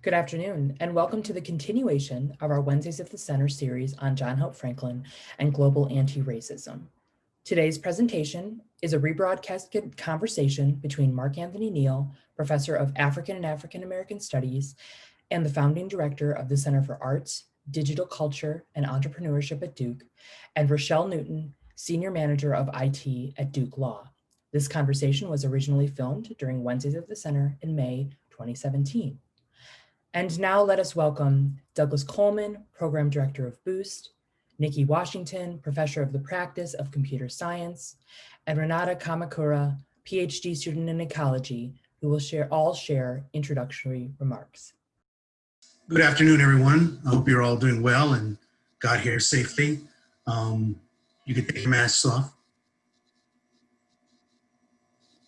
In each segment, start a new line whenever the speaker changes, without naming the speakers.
Good afternoon, and welcome to the continuation of our Wednesdays at the Center series on John Hope Franklin and global anti-racism. Today's presentation is a rebroadcast conversation between Mark Anthony Neal, Professor of African and African American Studies, and the founding director of the Center for Arts, Digital Culture, and Entrepreneurship at Duke, and Rochelle Newton, Senior Manager of IT at Duke Law. This conversation was originally filmed during Wednesdays at the Center in May 2017. And now let us welcome Douglas Coleman, Program Director of Boost, Nicky Washington, Professor of the Practice of Computer Science, and Renata Kamamura, Ph.D. student in Ecology, who will share introductory remarks.
Good afternoon, everyone. I hope you're all doing well and got here safely. You can take your masks off.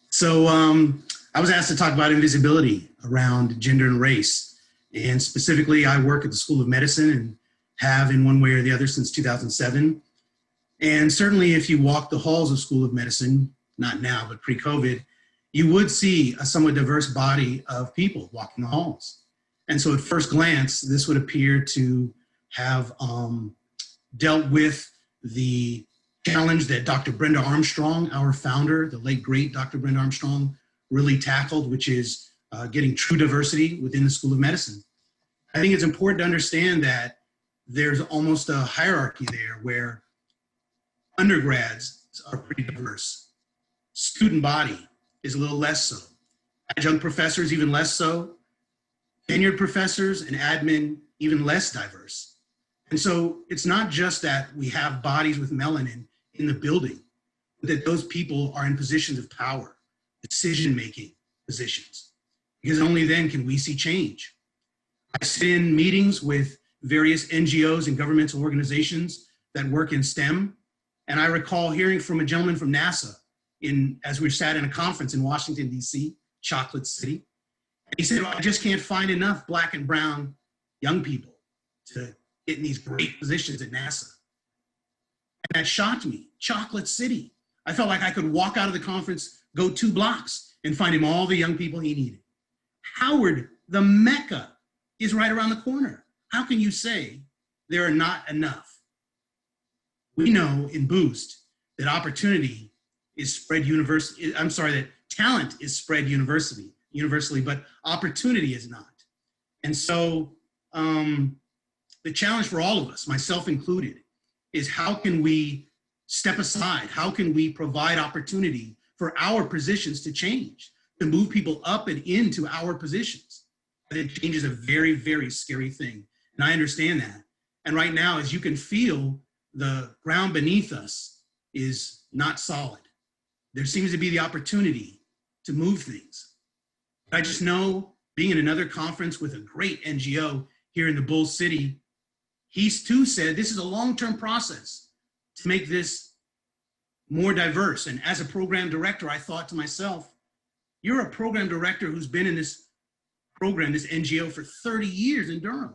So I was asked to talk about invisibility around gender and race. And specifically, I work at the School of Medicine and have in one way or the other since 2007. And certainly if you walk the halls of School of Medicine, not now, but pre-COVID, you would see a somewhat diverse body of people walking the halls. And so at first glance, this would appear to have dealt with the challenge that Dr. Brenda Armstrong, our founder, the late great Dr. Brenda Armstrong, really tackled, which is getting true diversity within the School of Medicine. I think it's important to understand that there's almost a hierarchy there where undergrads are pretty diverse. Student body is a little less so. Adjunct professors, even less so. Tenured professors and admin, even less diverse. And so it's not just that we have bodies with melanin in the building, but that those people are in positions of power, decision-making positions. Because only then can we see change. I sit in meetings with various NGOs and governmental organizations that work in STEM. And I recall hearing from a gentleman from NASA as we sat in a conference in Washington, D.C., Chocolate City. And he said, well, I just can't find enough Black and brown young people to get in these great positions at NASA. And that shocked me, Chocolate City. I felt like I could walk out of the conference, go 2 blocks, and find him all the young people he needed. Howard, the Mecca, is right around the corner. How can you say there are not enough? We know in Boost that opportunity is spread universally. I'm sorry, that talent is spread universally, but opportunity is not. And so the challenge for all of us, myself included, is how can we step aside? How can we provide opportunity for our positions to change? To move people up and into our positions. I think change is a very, very scary thing. And I understand that. And right now, as you can feel, the ground beneath us is not solid. There seems to be the opportunity to move things. I just know, being in another conference with a great NGO here in the Bull City, he too said this is a long-term process to make this more diverse. And as a program director, I thought to myself, you're a program director who's been in this program, this NGO, for 30 years in Durham.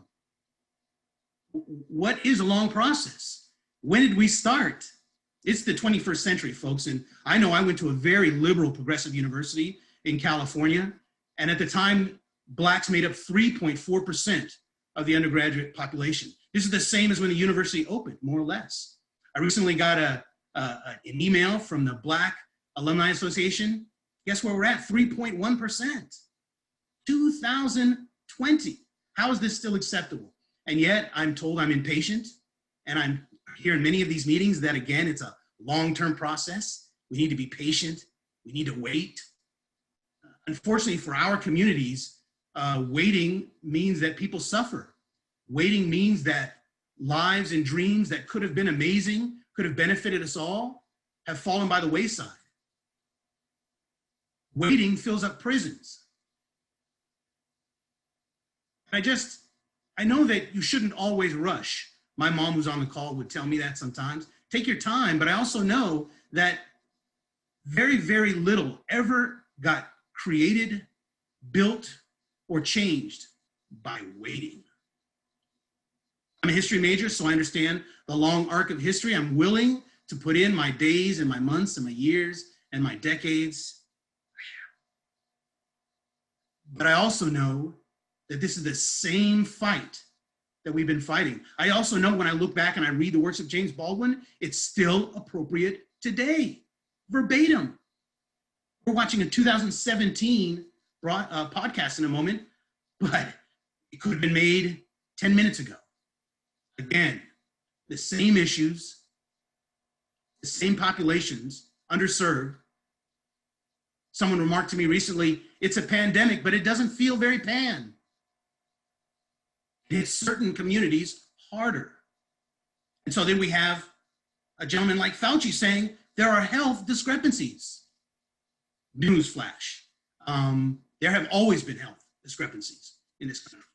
What is a long process? When did we start? It's the 21st century, folks. And I know I went to a very liberal progressive university in California. And at the time, Blacks made up 3.4% of the undergraduate population. This is the same as when the university opened, more or less. I recently got an email from the Black Alumni Association. Guess where we're at? 3.1%. 2020. How is this still acceptable? And yet I'm told I'm impatient, and I'm here in many of these meetings that, again, it's a long-term process. We need to be patient. We need to wait. Unfortunately for our communities, waiting means that people suffer. Waiting means that lives and dreams that could have been amazing, could have benefited us all, have fallen by the wayside. Waiting fills up prisons. I know that you shouldn't always rush. My mom, who's on the call, would tell me that sometimes. Take your time, but I also know that very, very little ever got created, built, or changed by waiting. I'm a history major, so I understand the long arc of history. I'm willing to put in my days and my months and my years and my decades. But I also know that this is the same fight that we've been fighting. I also know when I look back and I read the works of James Baldwin, it's still appropriate today, verbatim. We're watching a 2017 podcast in a moment, but it could have been made 10 minutes ago. Again, the same issues, the same populations, underserved. Someone remarked to me recently, it's a pandemic, but it doesn't feel very pan. It hits certain communities harder. And so then we have a gentleman like Fauci saying there are health discrepancies. Newsflash. There have always been health discrepancies in this country.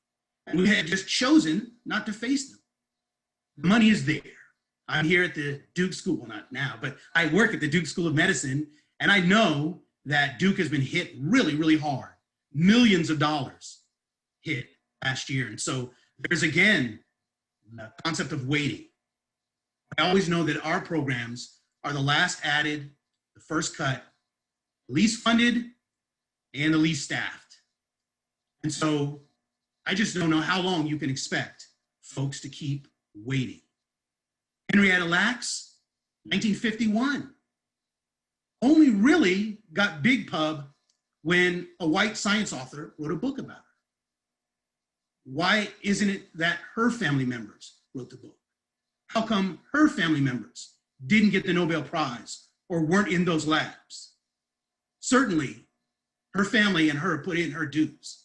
And we have just chosen not to face them. The money is there. I'm here at the Duke School, well, not now, but I work at the Duke School of Medicine, and I know that Duke has been hit really, really hard. Millions of dollars hit last year. And so there's, again, the concept of waiting. I always know that our programs are the last added, the first cut, least funded, and the least staffed. And so I just don't know how long you can expect folks to keep waiting. Henrietta Lacks, 1951, only really got big pub when a white science author wrote a book about her. Why isn't it that her family members wrote the book? How come her family members didn't get the Nobel Prize or weren't in those labs? Certainly, her family and her put in her dues.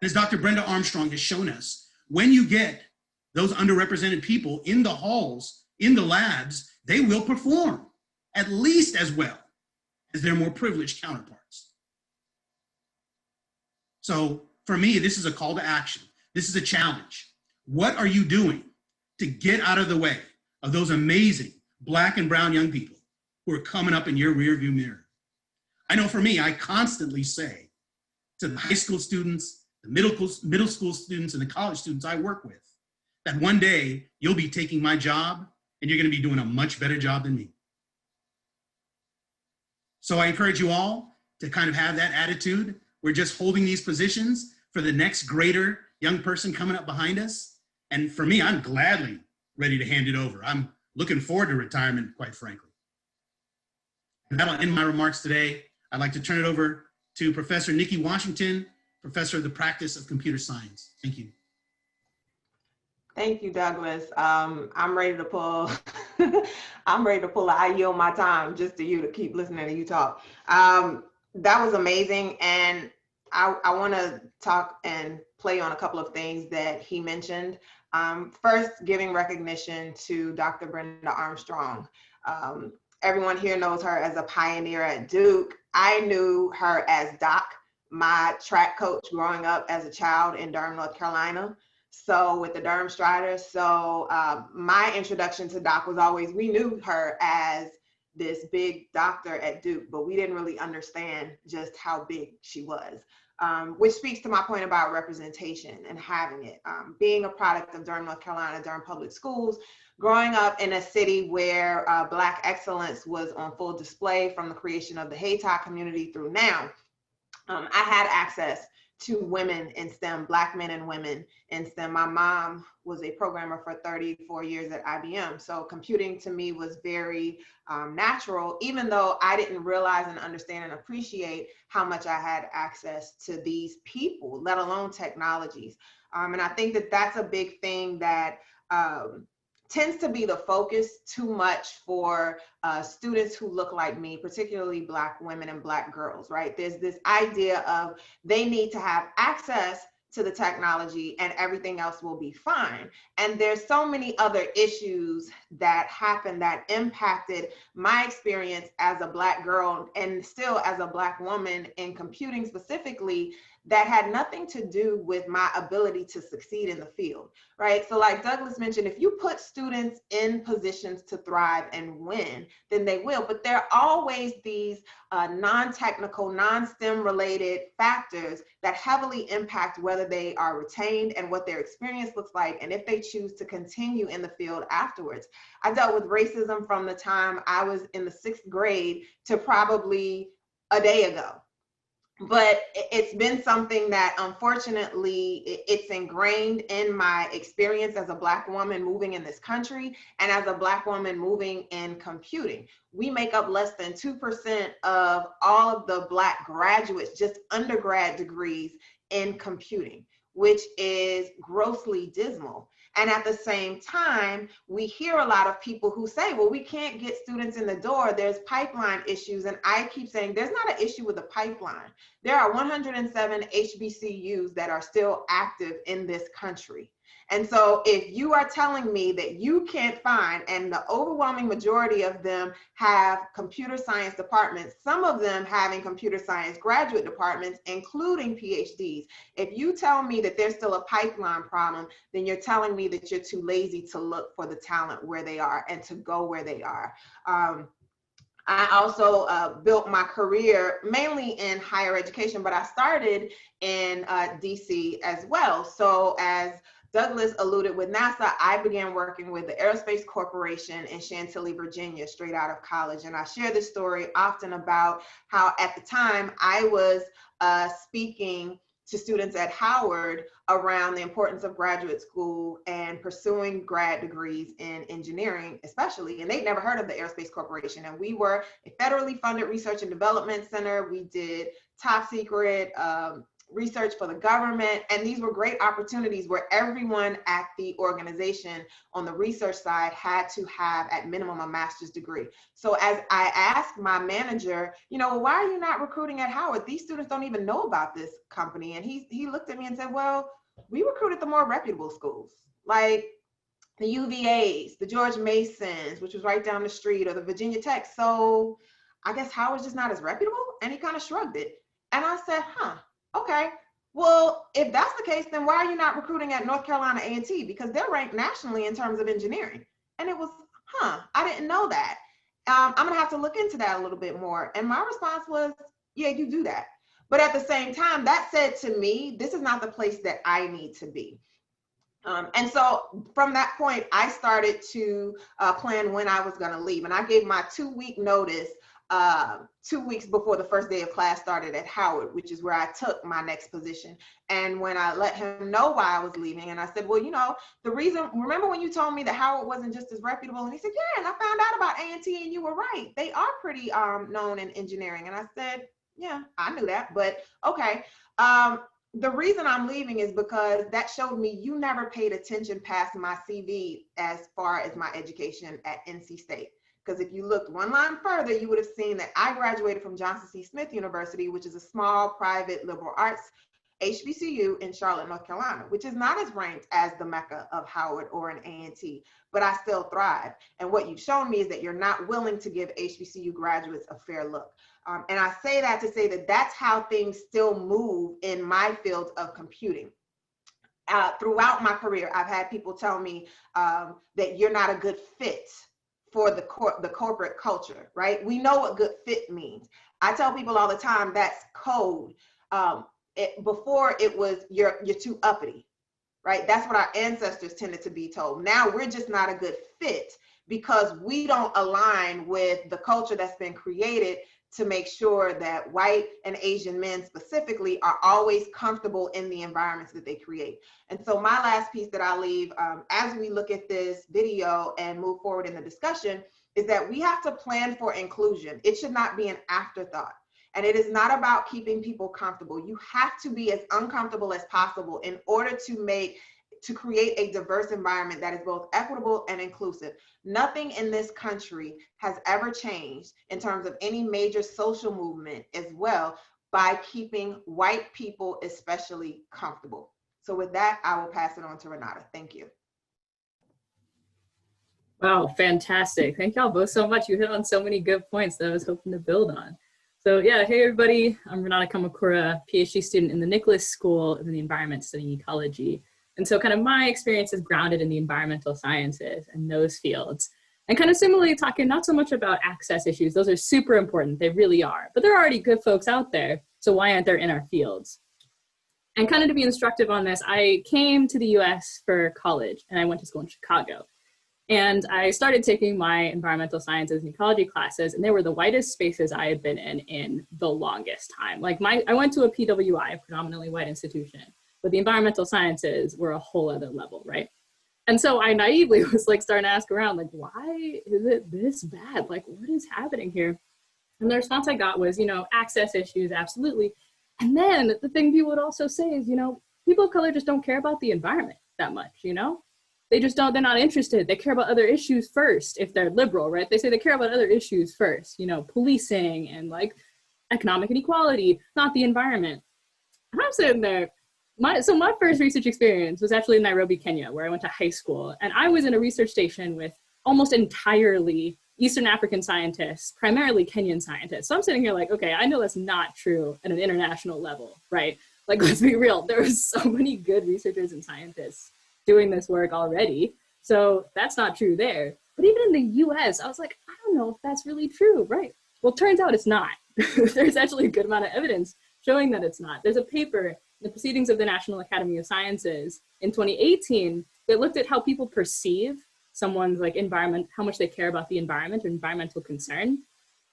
And as Dr. Brenda Armstrong has shown us, when you get those underrepresented people in the halls, in the labs, they will perform at least as well as their more privileged counterparts. So for me, this is a call to action. This is a challenge. What are you doing to get out of the way of those amazing Black and brown young people who are coming up in your rearview mirror? I know for me, I constantly say to the high school students, the middle school students, and the college students I work with, that one day you'll be taking my job and you're going to be doing a much better job than me. So I encourage you all to kind of have that attitude. We're just holding these positions for the next greater young person coming up behind us. And for me, I'm gladly ready to hand it over. I'm looking forward to retirement, quite frankly. And that'll end my remarks today. I'd like to turn it over to Professor Nicky Washington, Professor of the Practice of Computer Science. Thank you.
Thank you, Douglas. I'm ready to pull. I'm ready to pull. I yield my time just to you to keep listening to you talk. That was amazing, and I want to talk and play on a couple of things that he mentioned. First, giving recognition to Dr. Brenda Armstrong. Everyone here knows her as a pioneer at Duke. I knew her as Doc, my track coach growing up as a child in Durham, North Carolina. So with the Durham Striders, so my introduction to Doc was always, we knew her as this big doctor at Duke, but we didn't really understand just how big she was, which speaks to my point about representation and having it. Being a product of Durham, North Carolina, Durham Public Schools, growing up in a city where Black excellence was on full display from the creation of the Hayti community through now, I had access to women in STEM, Black men and women in STEM. My mom was a programmer for 34 years at IBM. So computing to me was very natural, even though I didn't realize and understand and appreciate how much I had access to these people, let alone technologies. And I think that that's a big thing that tends to be the focus too much for students who look like me, particularly Black women and Black girls, right? There's this idea of they need to have access to the technology and everything else will be fine. And there's so many other issues that happened that impacted my experience as a Black girl and still as a Black woman in computing specifically, that had nothing to do with my ability to succeed in the field, right? So like Douglas mentioned, if you put students in positions to thrive and win, then they will, but there are always these non-technical, non-STEM related factors that heavily impact whether they are retained and what their experience looks like, and if they choose to continue in the field afterwards. I dealt with racism from the time I was in the 6th grade to probably a day ago. but it's been something that unfortunately it's ingrained in my experience as a Black woman moving in this country and as a Black woman moving in computing. We make up less than 2% of all of the Black graduates, just undergrad degrees in computing, which is grossly dismal. And at the same time, we hear a lot of people who say, well, we can't get students in the door. There's pipeline issues. And I keep saying there's not an issue with the pipeline. There are 107 HBCUs that are still active in this country. And so if you are telling me that you can't find, and the overwhelming majority of them have computer science departments, some of them having computer science graduate departments, including PhDs, if you tell me that there's still a pipeline problem, then you're telling me that you're too lazy to look for the talent where they are and to go where they are. I also built my career mainly in higher education, but I started in DC as well. So as Douglas alluded with NASA, I began working with the Aerospace Corporation in Chantilly, Virginia, straight out of college. And I share this story often about how at the time I was speaking to students at Howard around the importance of graduate school and pursuing grad degrees in engineering, especially, and they'd never heard of the Aerospace Corporation. And we were a federally funded research and development center. We did top secret research for the government. And these were great opportunities where everyone at the organization on the research side had to have at minimum a master's degree. So as I asked my manager, you know, why are you not recruiting at Howard? These students don't even know about this company. And he looked at me and said, well, we recruited the more reputable schools, like the UVAs, the George Masons, which was right down the street, or the Virginia Tech. So I guess Howard's just not as reputable. And he kind of shrugged it. And I said, okay, well, if that's the case, then why are you not recruiting at North Carolina A&T? Because they're ranked nationally in terms of engineering. And it was, I didn't know that. I'm gonna have to look into that a little bit more. And my response was, yeah, you do that. But at the same time, that said to me, this is not the place that I need to be. And so from that point, I started to plan when I was gonna leave. And I gave my 2-week notice 2 weeks before the first day of class started at Howard, which is where I took my next position. And when I let him know why I was leaving, and I said, well, you know, the reason, remember when you told me that Howard wasn't just as reputable? And he said, yeah, and I found out about A&T and you were right. They are pretty known in engineering. And I said, yeah, I knew that, but okay. The reason I'm leaving is because that showed me you never paid attention past my CV as far as my education at NC State. Because if you looked one line further, you would have seen that I graduated from Johnson C. Smith University, which is a small private liberal arts HBCU in Charlotte, North Carolina, which is not as ranked as the Mecca of Howard or an A&T, but I still thrive. And what you've shown me is that you're not willing to give HBCU graduates a fair look. And I say that to say that that's how things still move in my field of computing. Throughout my career, I've had people tell me that you're not a good fit for the corporate culture, right? We know what good fit means. I tell people all the time that's code. Before it was you're too uppity, right? That's what our ancestors tended to be told. Now we're just not a good fit because we don't align with the culture that's been created to make sure that white and Asian men specifically are always comfortable in the environments that they create. And so my last piece that I'll leave as we look at this video and move forward in the discussion is that we have to plan for inclusion. It should not be an afterthought. And it is not about keeping people comfortable. You have to be as uncomfortable as possible in order to create a diverse environment that is both equitable and inclusive. Nothing in this country has ever changed in terms of any major social movement as well by keeping white people especially comfortable. So with that, I will pass it on to Renata. Thank you.
Wow, fantastic. Thank y'all both so much. You hit on so many good points that I was hoping to build on. So yeah, hey everybody, I'm Renata Kamamura, PhD student in the Nicholas School of the Environment studying ecology. And so kind of my experience is grounded in the environmental sciences and those fields. And kind of similarly talking not so much about access issues, those are super important, they really are, but there are already good folks out there, so why aren't they in our fields? And kind of to be instructive on this, I came to the US for college and I went to school in Chicago. And I started taking my environmental sciences and ecology classes, and they were the whitest spaces I had been in the longest time. Like I went to a PWI, a predominantly white institution, but the environmental sciences were a whole other level, right? And so I naively was like starting to ask around, like, why is it this bad? Like, what is happening here? And the response I got was, access issues, absolutely. And then the thing people would also say is, people of color just don't care about the environment that much, They just don't, they're not interested. They care about other issues first, if they're liberal, right? They say they care about other issues first, policing and like economic inequality, not the environment. And I'm sitting there, my first research experience was actually in Nairobi, Kenya, where I went to high school. And I was in a research station with almost entirely Eastern African scientists, primarily Kenyan scientists. So I'm sitting here like, okay, I know that's not true at an international level, right? Like, let's be real. There are so many good researchers and scientists doing this work already. So that's not true there. But even in the US, I was like, I don't know if that's really true, right? Well, it turns out it's not. There's actually a good amount of evidence showing that it's not. There's a paper in the Proceedings of the National Academy of Sciences in 2018 that looked at how people perceive someone's like environment, how much they care about the environment or environmental concern,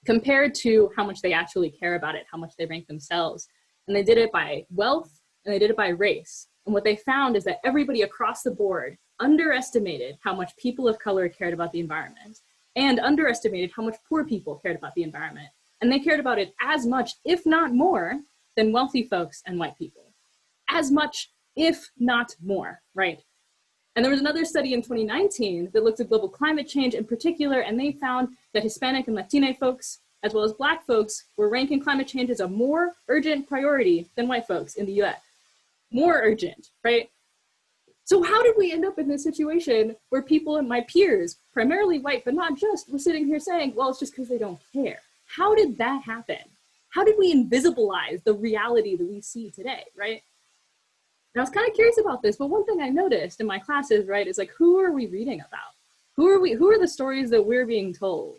compared to how much they actually care about it, how much they rank themselves. And they did it by wealth and they did it by race. And what they found is that everybody across the board underestimated how much people of color cared about the environment and underestimated how much poor people cared about the environment. And they cared about it as much, if not more, than wealthy folks and white people. As much, if not more, right? And there was another study in 2019 that looked at global climate change in particular, and they found that Hispanic and Latina folks, as well as Black folks, were ranking climate change as a more urgent priority than white folks in the US. More urgent, right? So how did we end up in this situation where people and my peers, primarily white, but not just, were sitting here saying, well, it's just because they don't care? How did that happen? How did we invisibilize the reality that we see today, right? And I was kind of curious about this, but one thing I noticed in my classes, right, is like, who are we reading about? Who are the stories that we're being told?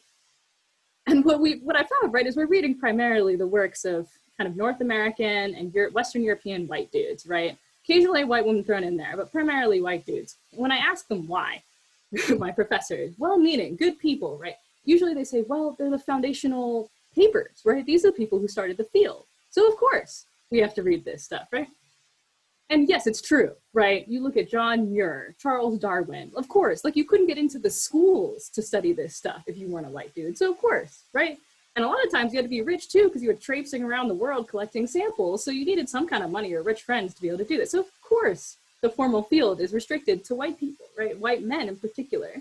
And what I found, right, is we're reading primarily the works of kind of North American and Western European white dudes, right? Occasionally a white woman thrown in there, but primarily white dudes. When I ask them why, my professors, well-meaning, good people, right? Usually they say, well, they're the foundational papers, right? These are the people who started the field. So of course we have to read this stuff, right? And yes, it's true, right? You look at John Muir, Charles Darwin, of course, like you couldn't get into the schools to study this stuff if you weren't a white dude. So of course, right? And a lot of times you had to be rich too, because you were traipsing around the world collecting samples. So you needed some kind of money or rich friends to be able to do this. So of course, the formal field is restricted to white people, right? White men in particular.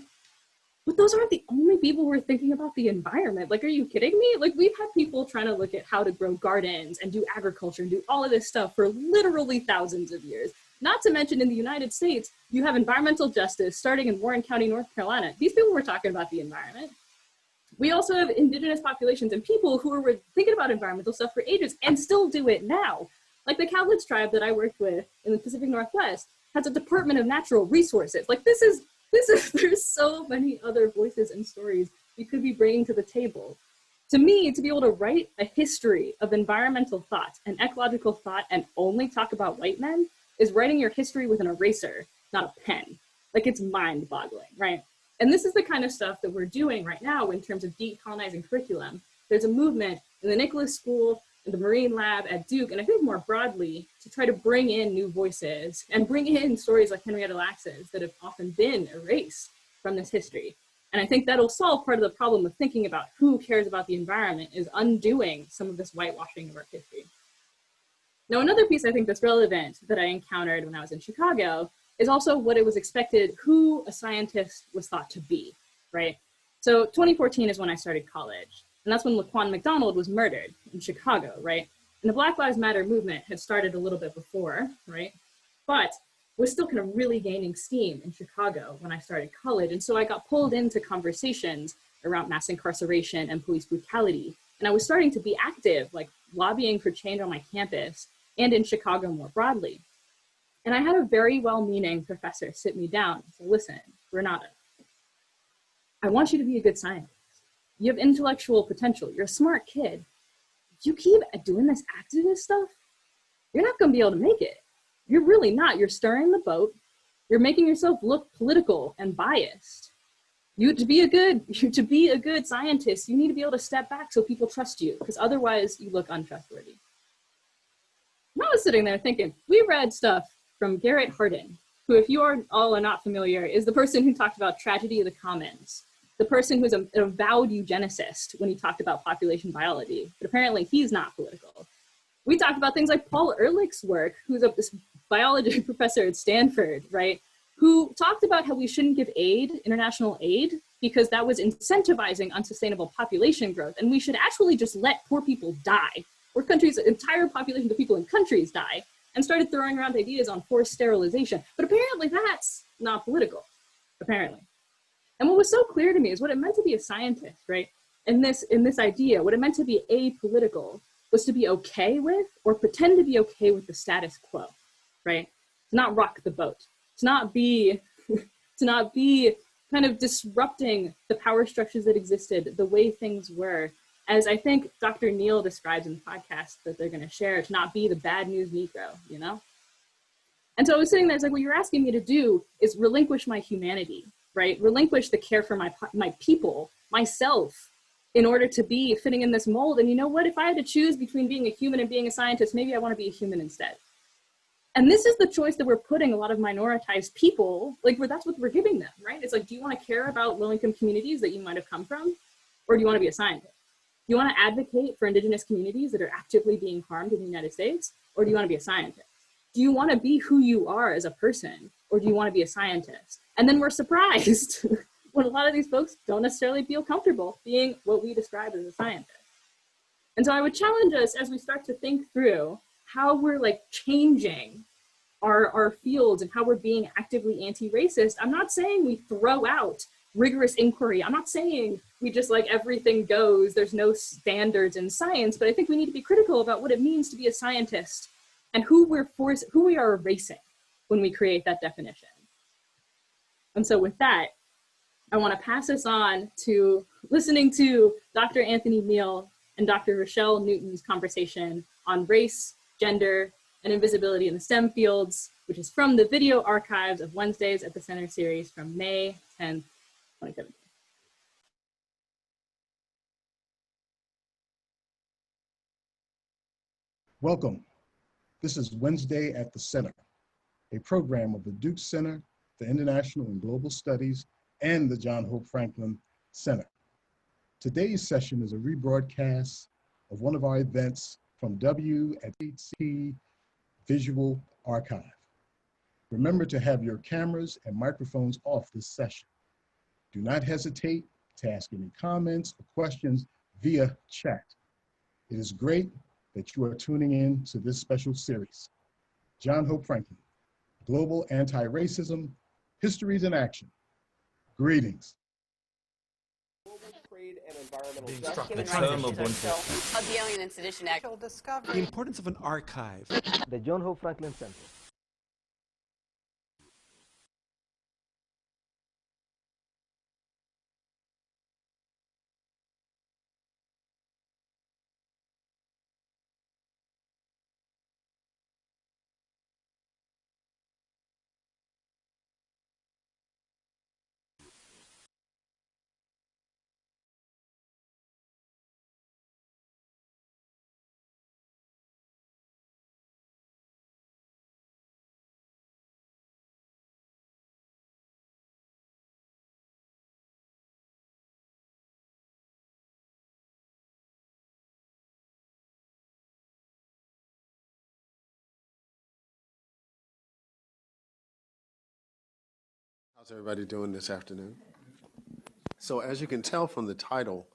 But those aren't the only people who are thinking about the environment. Like, are you kidding me? Like, we've had people trying to look at how to grow gardens and do agriculture and do all of this stuff for literally thousands of years. Not to mention in the United States, you have environmental justice starting in Warren County, North Carolina. These people were talking about the environment. We also have indigenous populations and people who were thinking about environmental stuff for ages and still do it now. Like the Cowlitz tribe that I worked with in the Pacific Northwest has a Department of Natural Resources. Like there's so many other voices and stories we could be bringing to the table. To me, to be able to write a history of environmental thought and ecological thought and only talk about white men is writing your history with an eraser, not a pen. Like, it's mind-boggling, right? And this is the kind of stuff that we're doing right now in terms of decolonizing curriculum. There's a movement in the Nicholas School, in the Marine Lab at Duke, and I think more broadly, to try to bring in new voices and bring in stories like Henrietta Lacks's that have often been erased from this history. And I think that'll solve part of the problem of thinking about who cares about the environment is undoing some of this whitewashing of our history. Now, another piece I think that's relevant that I encountered when I was in Chicago is also what it was expected, who a scientist was thought to be, right? So 2014 is when I started college. And that's when Laquan McDonald was murdered in Chicago, right? And the Black Lives Matter movement had started a little bit before, right? But was still kind of really gaining steam in Chicago when I started college. And so I got pulled into conversations around mass incarceration and police brutality. And I was starting to be active, like lobbying for change on my campus and in Chicago more broadly. And I had a very well-meaning professor sit me down and say, listen, Renata, I want you to be a good scientist. You have intellectual potential. You're a smart kid. If you keep doing this activist stuff, you're not going to be able to make it. You're really not. You're stirring the boat. You're making yourself look political and biased. to be a good scientist, you need to be able to step back so people trust you, because otherwise you look untrustworthy. And I was sitting there thinking, we read stuff from Garrett Hardin, who, if you all are not familiar, is the person who talked about tragedy of the commons, the person who's an avowed eugenicist when he talked about population biology, but apparently he's not political. We talked about things like Paul Ehrlich's work, who's this biology professor at Stanford, right? Who talked about how we shouldn't give international aid, because that was incentivizing unsustainable population growth. And we should actually just let poor people die, or entire populations of people in countries die, and started throwing around ideas on forced sterilization. But apparently that's not political, apparently. And what was so clear to me is what it meant to be a scientist, right? In this idea, what it meant to be apolitical was to be okay with, or pretend to be okay with, the status quo, right? To not rock the boat, to not be kind of disrupting the power structures that existed, the way things were, as I think Dr. Neal describes in the podcast that they're gonna share, to not be the bad news Negro, you know? And so I was sitting there, it's like, what you're asking me to do is relinquish my humanity, right? Relinquish the care for my people, myself, in order to be fitting in this mold. And you know what? If I had to choose between being a human and being a scientist, maybe I want to be a human instead. And this is the choice that we're putting a lot of minoritized people, like, that's what we're giving them, right? It's like, do you want to care about low-income communities that you might have come from? Or do you want to be a scientist? Do you want to advocate for indigenous communities that are actively being harmed in the United States? Or do you want to be a scientist? Do you want to be who you are as a person? Or do you want to be a scientist? And then we're surprised when a lot of these folks don't necessarily feel comfortable being what we describe as a scientist. And so I would challenge us as we start to think through how we're like changing our fields and how we're being actively anti-racist. I'm not saying we throw out rigorous inquiry. I'm not saying we just like everything goes, there's no standards in science, but I think we need to be critical about what it means to be a scientist and who we are erasing when we create that definition. And so with that, I want to pass us on to listening to Dr. Anthony Neal and Dr. Rochelle Newton's conversation on race, gender, and invisibility in the STEM fields, which is from the video archives of Wednesdays at the Center series from May 10th, 2017.
Welcome. This is Wednesday at the Center, a program of the Duke Center, the International and Global Studies, and the John Hope Franklin Center. Today's session is a rebroadcast of one of our events from WATC Visual Archive. Remember to have your cameras and microphones off this session. Do not hesitate to ask any comments or questions via chat. It is great that you are tuning in to this special series. John Hope Franklin, Global Anti-Racism, Histories in Action. Greetings.
Trade and environmental
The
justice.
term Ubuntu.
Of the Alien and Sedition Act.
The importance of an archive.
The John Hope Franklin Center.
How's everybody doing this afternoon? So as you can tell from the title,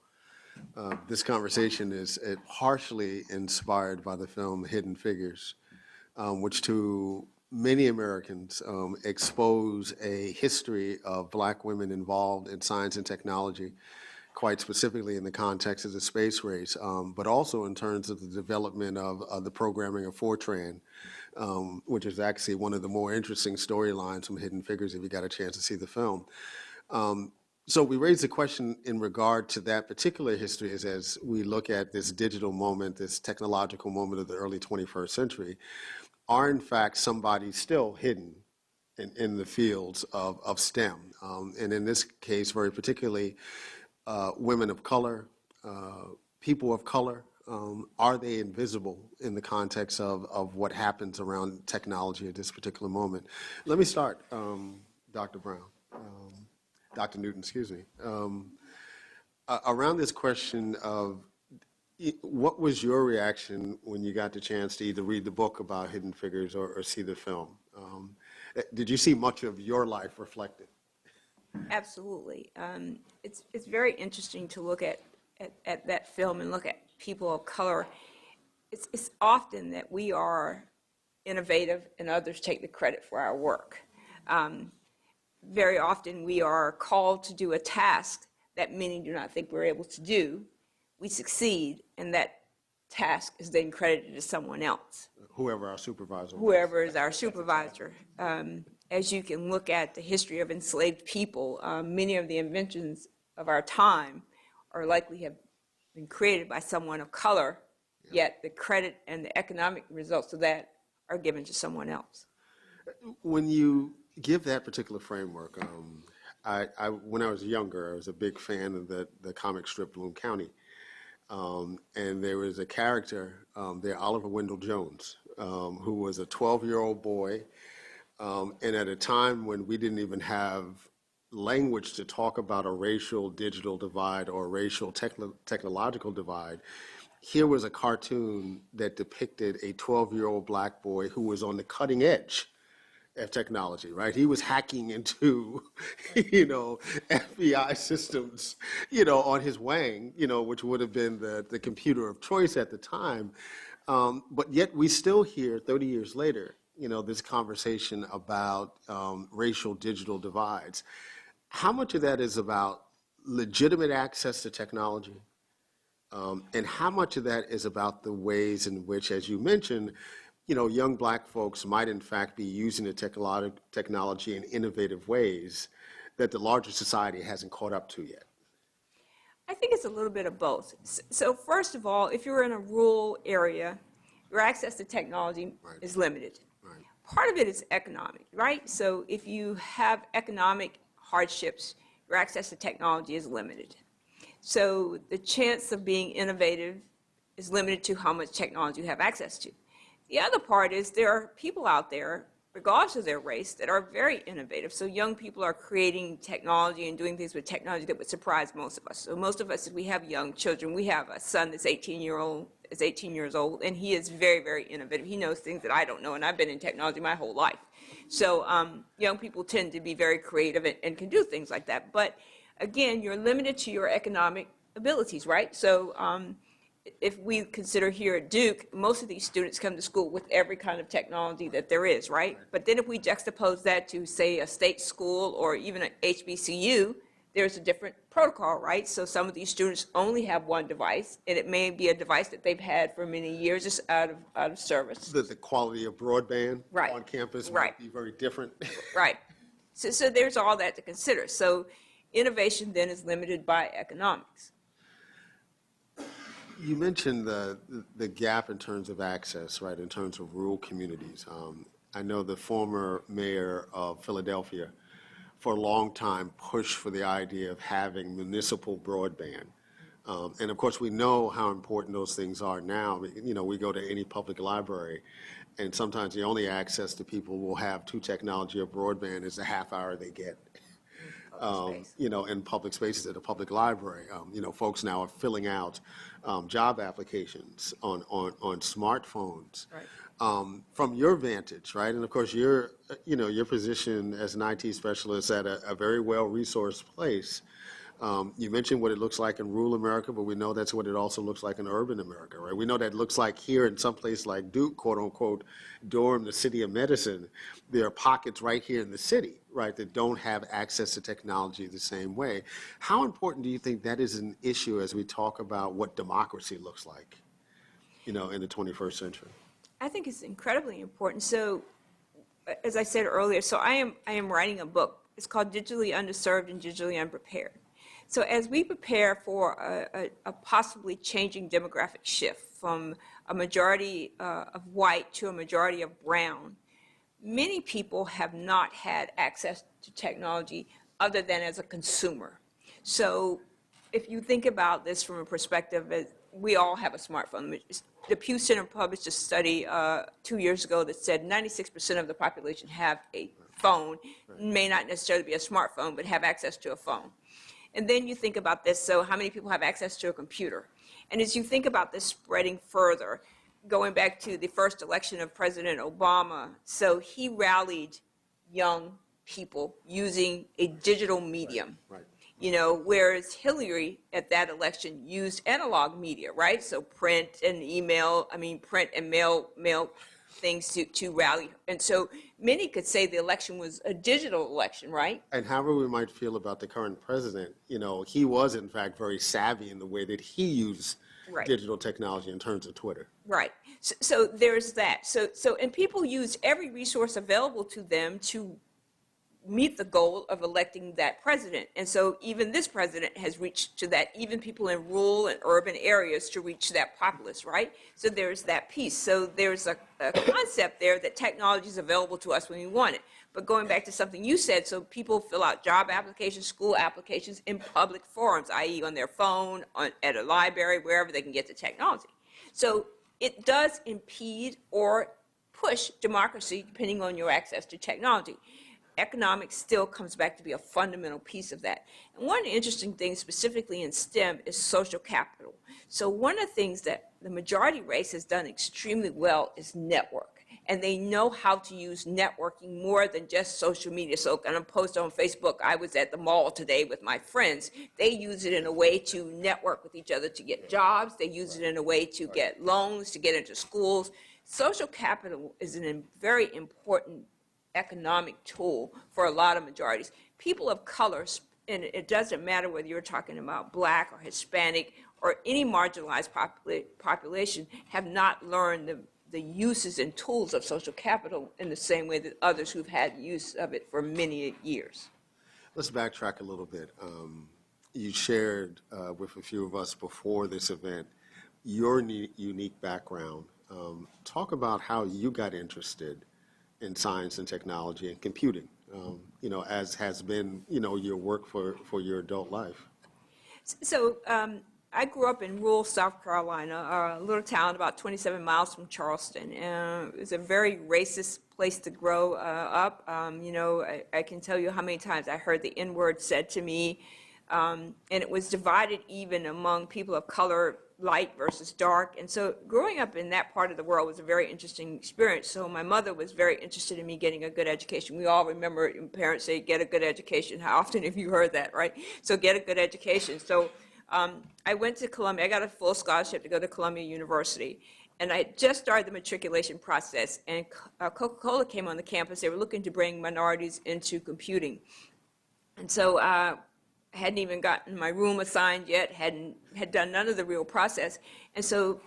this conversation is partially inspired by the film Hidden Figures, which to many Americans expose a history of Black women involved in science and technology, quite specifically in the context of the space race, but also in terms of the development of the programming of Fortran, which is actually one of the more interesting storylines from Hidden Figures if you got a chance to see the film. So we raised the question in regard to that particular history as we look at this digital moment, this technological moment of the early 21st century, are in fact somebody still hidden in the fields of STEM. And in this case, very particularly, women of color, people of color, are they invisible in the context of what happens around technology at this particular moment? Let me start, Dr. Brown, Dr. Newton, excuse me. Around this question of what was your reaction when you got the chance to either read the book about Hidden Figures or see the film? Did you see much of your life reflected?
Absolutely. It's very interesting to look at that film and look at people of color. It's often that we are innovative and others take the credit for our work. Very often we are called to do a task that many do not think we're able to do. We succeed, and that task is then credited to someone else.
Whoever our supervisor was.
Whoever is our supervisor. As you can look at the history of enslaved people, many of the inventions of our time are likely have been created by someone of color, yet the credit and the economic results of that are given to someone else.
When you give that particular framework, when I was younger, I was a big fan of the comic strip Bloom County. And there was a character there, Oliver Wendell Jones, who was a 12-year-old boy. And at a time when we didn't even have language to talk about a racial digital divide or a racial technological divide, here was a cartoon that depicted a 12-year-old black boy who was on the cutting edge of technology, right? He was hacking into, FBI systems, on his Wang, which would have been the computer of choice at the time. But yet we still hear 30 years later, this conversation about racial digital divides. How much of that is about legitimate access to technology? And how much of that is about the ways in which, as you mentioned, young black folks might in fact be using the technology in innovative ways that the larger society hasn't caught up to yet?
I think it's a little bit of both. So first of all, if you're in a rural area, your access to technology is limited.
Right.
Part of it is economic, right? So if you have economic hardships, your access to technology is limited. So the chance of being innovative is limited to how much technology you have access to. The other part is there are people out there, regardless of their race, that are very innovative. So young people are creating technology and doing things with technology that would surprise most of us. So most of us, if we have young children, we have a son that's 18 years old, and he is very, very innovative. He knows things that I don't know, and I've been in technology my whole life. So young people tend to be very creative and can do things like that. But again, you're limited to your economic abilities, right? So if we consider here at Duke, most of these students come to school with every kind of technology that there is, right? But then if we juxtapose that to, say, a state school or even an HBCU, there's a different protocol, right? So some of these students only have one device, and it may be a device that they've had for many years, just out of service.
The quality of broadband on campus might be very different.
Right. So there's all that to consider. So innovation then is limited by economics.
You mentioned the gap in terms of access, right, in terms of rural communities. I know the former mayor of Philadelphia for a long time pushed for the idea of having municipal broadband. And of course, we know how important those things are now. We go to any public library, and sometimes the only access that people will have to technology or broadband is the half hour they get. In public spaces at a public library. Folks now are filling out job applications on smartphones.
Right.
From your vantage, right? And of course, your position as an IT specialist at a very well-resourced place. You mentioned what it looks like in rural America, but we know that's what it also looks like in urban America, right? We know that it looks like here in some place like Duke, quote unquote, Durham, the city of medicine. There are pockets right here in the city, right, that don't have access to technology the same way. How important do you think that is an issue as we talk about what democracy looks like, in the 21st century?
I think it's incredibly important. So, as I said earlier, so I am writing a book. It's called Digitally Underserved and Digitally Unprepared. So as we prepare for a possibly changing demographic shift from a majority of white to a majority of brown, many people have not had access to technology other than as a consumer. So if you think about this from a perspective, we all have a smartphone. The Pew Center published a study 2 years ago that said 96% of the population have a phone, may not necessarily be a smartphone, but have access to a phone. And then you think about this, so how many people have access to a computer? And as you think about this spreading further, going back to the first election of President Obama, so he rallied young people using a digital medium.
Right.
You know, whereas Hillary at that election used analog media, right? So print and email, print and mail things to rally. And so many could say the election was a digital election, right?
And however we might feel about the current president, you know, he was in fact very savvy in the way that he used digital technology in terms of Twitter.
Right. So there's that. And people use every resource available to them to meet the goal of electing that president. And so even this president has reached to that, even people in rural and urban areas to reach that populace, right? So there's that piece. So there's a concept there that technology is available to us when we want it. But going back to something you said, so people fill out job applications, school applications in public forums, i.e. on their phone, at a library, wherever they can get the technology. So it does impede or push democracy depending on your access to technology. Economics still comes back to be a fundamental piece of that. And one of the interesting things specifically in STEM is social capital. So one of the things that the majority race has done extremely well is network. And they know how to use networking more than just social media. So I'm going to post on Facebook, I was at the mall today with my friends. They use it in a way to network with each other to get jobs. They use it in a way to get loans, to get into schools. Social capital is a very important economic tool for a lot of majorities. People of color, and it doesn't matter whether you're talking about Black or Hispanic or any marginalized population, have not learned the uses and tools of social capital in the same way that others who've had use of it for many years.
Let's backtrack a little bit. You shared with a few of us before this event your unique background. Talk about how you got interested in science and technology and computing, you know, as has been, you know, your work for your adult life.
So I grew up in rural South Carolina, a little town about 27 miles from Charleston. It was a very racist place to grow up. You know, I can tell you how many times I heard the N-word said to me, and it was divided even among people of color, light versus dark. And so growing up in that part of the world was a very interesting experience. So my mother was very interested in me getting a good education. We all remember parents say, get a good education. How often have you heard that, right? So get a good education. So I went to Columbia. I got a full scholarship to go to Columbia University. And I just started the matriculation process. And Coca-Cola came on the campus. They were looking to bring minorities into computing. And so I hadn't even gotten my room assigned yet, had done none of the real process. And so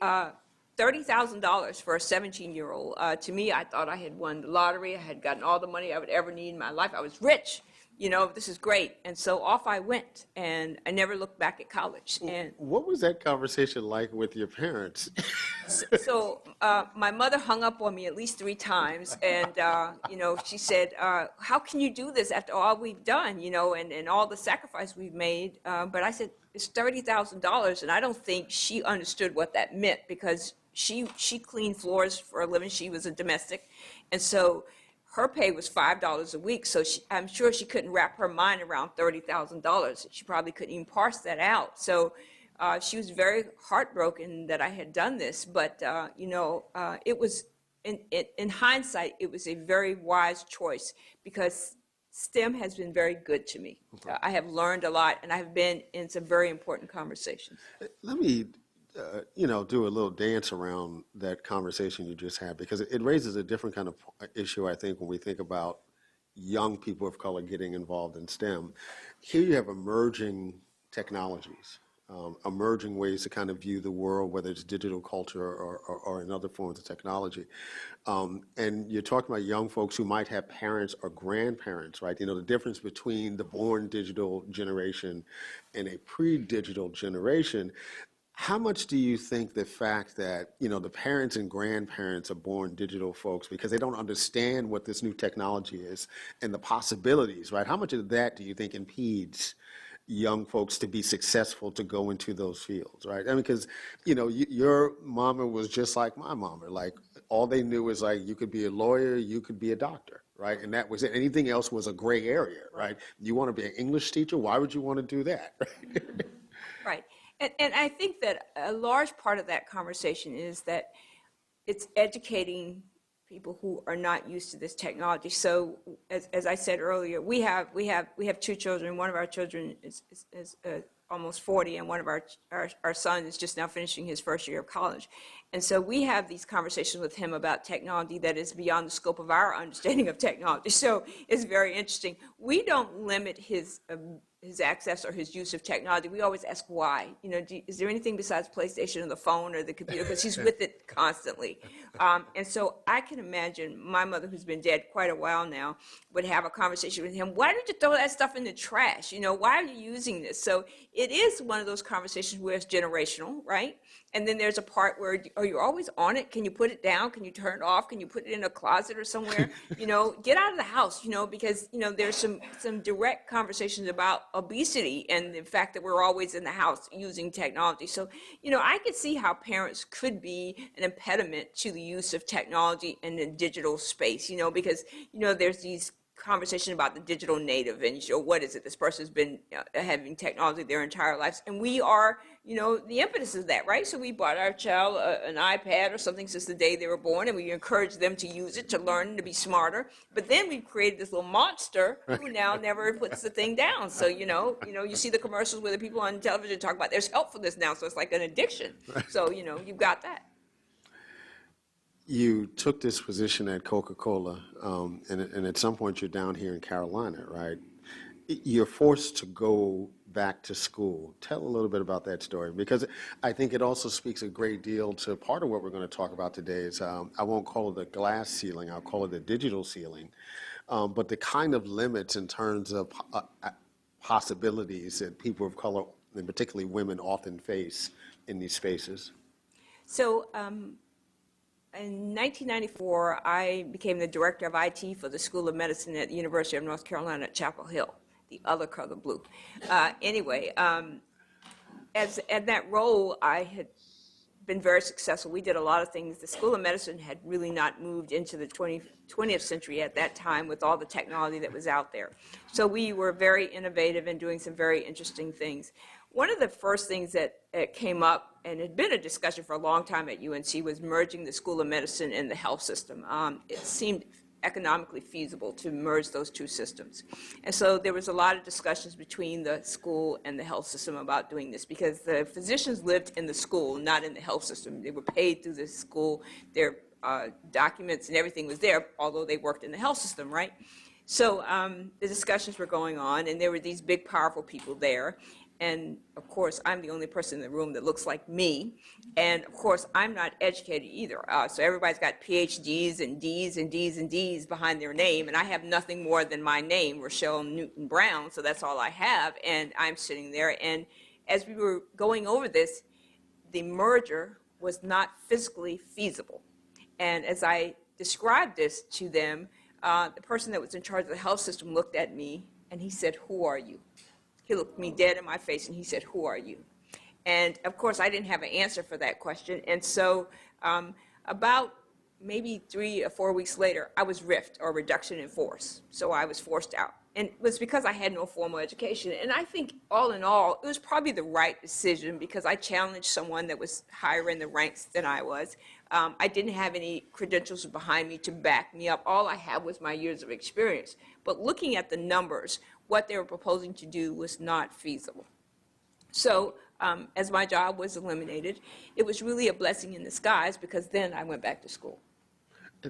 $30,000 for a 17-year-old, to me, I thought I had won the lottery. I had gotten all the money I would ever need in my life. I was rich. You know, this is great. And so off I went, and I never looked back at college. And
what was that conversation like with your parents?
So my mother hung up on me at least 3 times, and you know, she said, how can you do this after all we've done, you know, and all the sacrifice we've made? But I said, it's $30,000, and I don't think she understood what that meant, because she cleaned floors for a living. She was a domestic, and so her pay was $5 a week, so I'm sure she couldn't wrap her mind around $30,000. She probably couldn't even parse that out. So she was very heartbroken that I had done this, but you know, it was, in hindsight, it was a very wise choice, because STEM has been very good to me. I have learned a lot, and I have been in some very important conversations.
Let me you know, do a little dance around that conversation you just had, because it raises a different kind of issue, I think, when we think about young people of color getting involved in STEM. Here you have emerging technologies, emerging ways to kind of view the world, whether it's digital culture or in other forms of technology. And you're talking about young folks who might have parents or grandparents, right? You know, the difference between the born digital generation and a pre-digital generation. How much do you think the fact that, the parents and grandparents are born digital folks because they don't understand what this new technology is and the possibilities, right? How much of that do you think impedes young folks to be successful to go into those fields, right? I mean, because, your mama was just like my mama. Like, all they knew was, like, you could be a lawyer, you could be a doctor, right? And that was it. Anything else was a gray area, right? You want to be an English teacher? Why would you want to do that?
Right. And I think that a large part of that conversation is that it's educating people who are not used to this technology. So as I said earlier, we have two children. One of our children is almost 40, and one of our son is just now finishing his first year of college. And so we have these conversations with him about technology that is beyond the scope of our understanding of technology. So it's very interesting. We don't limit his access or his use of technology. We always ask why. Is there anything besides PlayStation or the phone or the computer? Because he's with it constantly. And so I can imagine my mother, who's been dead quite a while now, would have a conversation with him. Why did you throw that stuff in the trash? Why are you using this? So it is one of those conversations where it's generational, right? And then there's a part where, are you always on it? Can you put it down? Can you turn it off? Can you put it in a closet or somewhere? Get out of the house, because, there's some direct conversations about obesity and the fact that we're always in the house using technology. So, I could see how parents could be an impediment to the use of technology in the digital space, because, there's these conversation about the digital native and what is it, this person's been having technology their entire lives, and we are the impetus of that, right? So we bought our child an iPad or something since the day they were born, and we encourage them to use it, to learn, to be smarter. But then we created this little monster who now never puts the thing down. So you see the commercials where the people on television talk about there's help for this now, so it's like an addiction. So you've got that.
You took this position at Coca-Cola, and at some point you're down here in Carolina, right? You're forced to go back to school. Tell a little bit about that story, because I think it also speaks a great deal to part of what we're going to talk about today is, I won't call it a glass ceiling, I'll call it a digital ceiling, but the kind of limits in terms of possibilities that people of color, and particularly women, often face in these spaces.
So, in 1994, I became the director of IT for the School of Medicine at the University of North Carolina at Chapel Hill, the other color blue. Anyway, as in that role, I had been very successful. We did a lot of things. The School of Medicine had really not moved into the 20th century at that time with all the technology that was out there. So we were very innovative and doing some very interesting things. One of the first things that came up, and had been a discussion for a long time at UNC, was merging the School of Medicine and the health system. It seemed economically feasible to merge those two systems. And so there was a lot of discussions between the school and the health system about doing this, because the physicians lived in the school, not in the health system. They were paid through the school. Their documents and everything was there, although they worked in the health system, right? So the discussions were going on, and there were these big, powerful people there. And of course, I'm the only person in the room that looks like me. And of course, I'm not educated either. So everybody's got Ph.D.s and Ds and Ds and Ds behind their name. And I have nothing more than my name, Rochelle Newton Brown. So that's all I have. And I'm sitting there. And as we were going over this, the merger was not physically feasible. And as I described this to them, the person that was in charge of the health system looked at me and he said, "Who are you?" He looked me dead in my face and he said, "Who are you?" And of course, I didn't have an answer for that question. And so about maybe 3 or 4 weeks later, I was RIF'd, or reduction in force. So I was forced out. And it was because I had no formal education. And I think all in all, it was probably the right decision, because I challenged someone that was higher in the ranks than I was. I didn't have any credentials behind me to back me up. All I had was my years of experience. But looking at the numbers, what they were proposing to do was not feasible. So as my job was eliminated, it was really a blessing in disguise, because then I went back to school.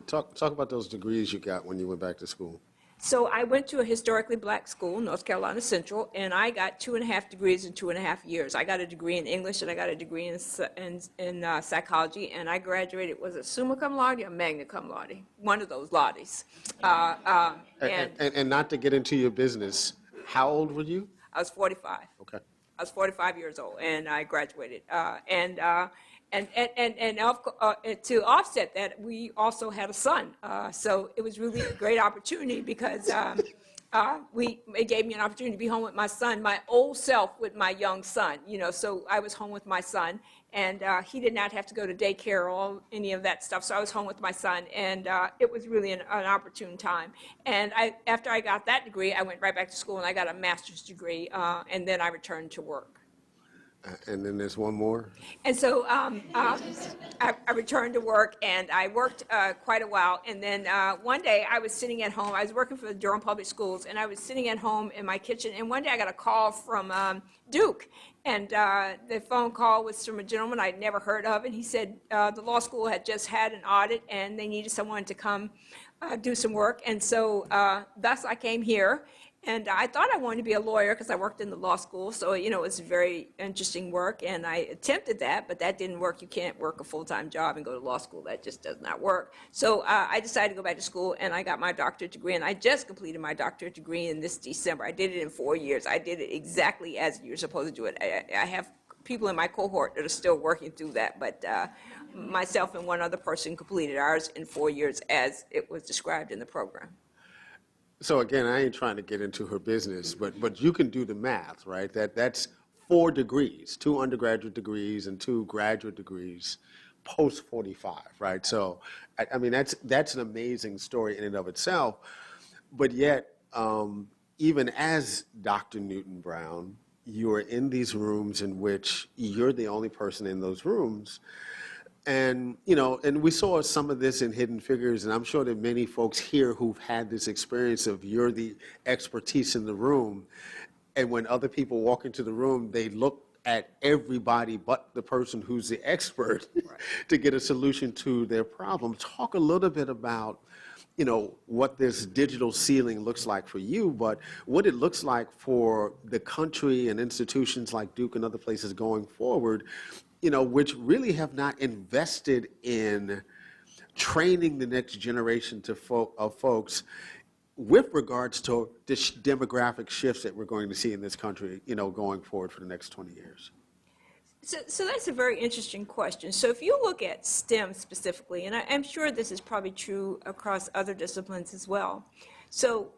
Talk about those degrees you got when you went back to school.
So I went to a historically black school, North Carolina Central, and I got 2.5 degrees in 2.5 years. I got a degree in English and I got a degree in psychology, and I graduated, was it summa cum laude or magna cum laude? One of those laudes.
And not to get into your business, how old were you?
I was 45.
Okay.
I was 45 years old, and I graduated. And to offset that, we also had a son. So it was really a great opportunity because it gave me an opportunity to be home with my son, my old self with my young son. So I was home with my son, and he did not have to go to daycare or any of that stuff. So I was home with my son, and it was really an opportune time. And after I got that degree, I went right back to school and I got a master's degree, and then I returned to work.
And then there's one more.
And so I returned to work, and I worked quite a while. And then one day I was sitting at home. I was working for the Durham Public Schools, and I was sitting at home in my kitchen. And one day I got a call from Duke. And the phone call was from a gentleman I'd never heard of. And he said the law school had just had an audit, and they needed someone to come do some work. And so thus I came here. And I thought I wanted to be a lawyer because I worked in the law school. So, it was very interesting work. And I attempted that, but that didn't work. You can't work a full-time job and go to law school. That just does not work. So I decided to go back to school, and I got my doctorate degree. And I just completed my doctorate degree in this December. I did it in 4 years. I did it exactly as you're supposed to do it. I have people in my cohort that are still working through that. But myself and one other person completed ours in 4 years as it was described in the program.
So again, I ain't trying to get into her business, but you can do the math, right? That's 4 degrees, 2 undergraduate degrees and 2 graduate degrees post 45, right? So, I mean, that's an amazing story in and of itself. But yet, even as Dr. Newton Brown, you are in these rooms in which you're the only person in those rooms. And, and we saw some of this in Hidden Figures, and I'm sure that many folks here who've had this experience of you're the expertise in the room, and when other people walk into the room, they look at everybody but the person who's the expert to get a solution to their problem. Talk a little bit about, what this digital ceiling looks like for you, but what it looks like for the country and institutions like Duke and other places going forward, which really have not invested in training the next generation of folks with regards to the demographic shifts that we're going to see in this country, going forward for the next 20 years.
So that's a very interesting question. So if you look at STEM specifically, and I'm sure this is probably true across other disciplines as well. So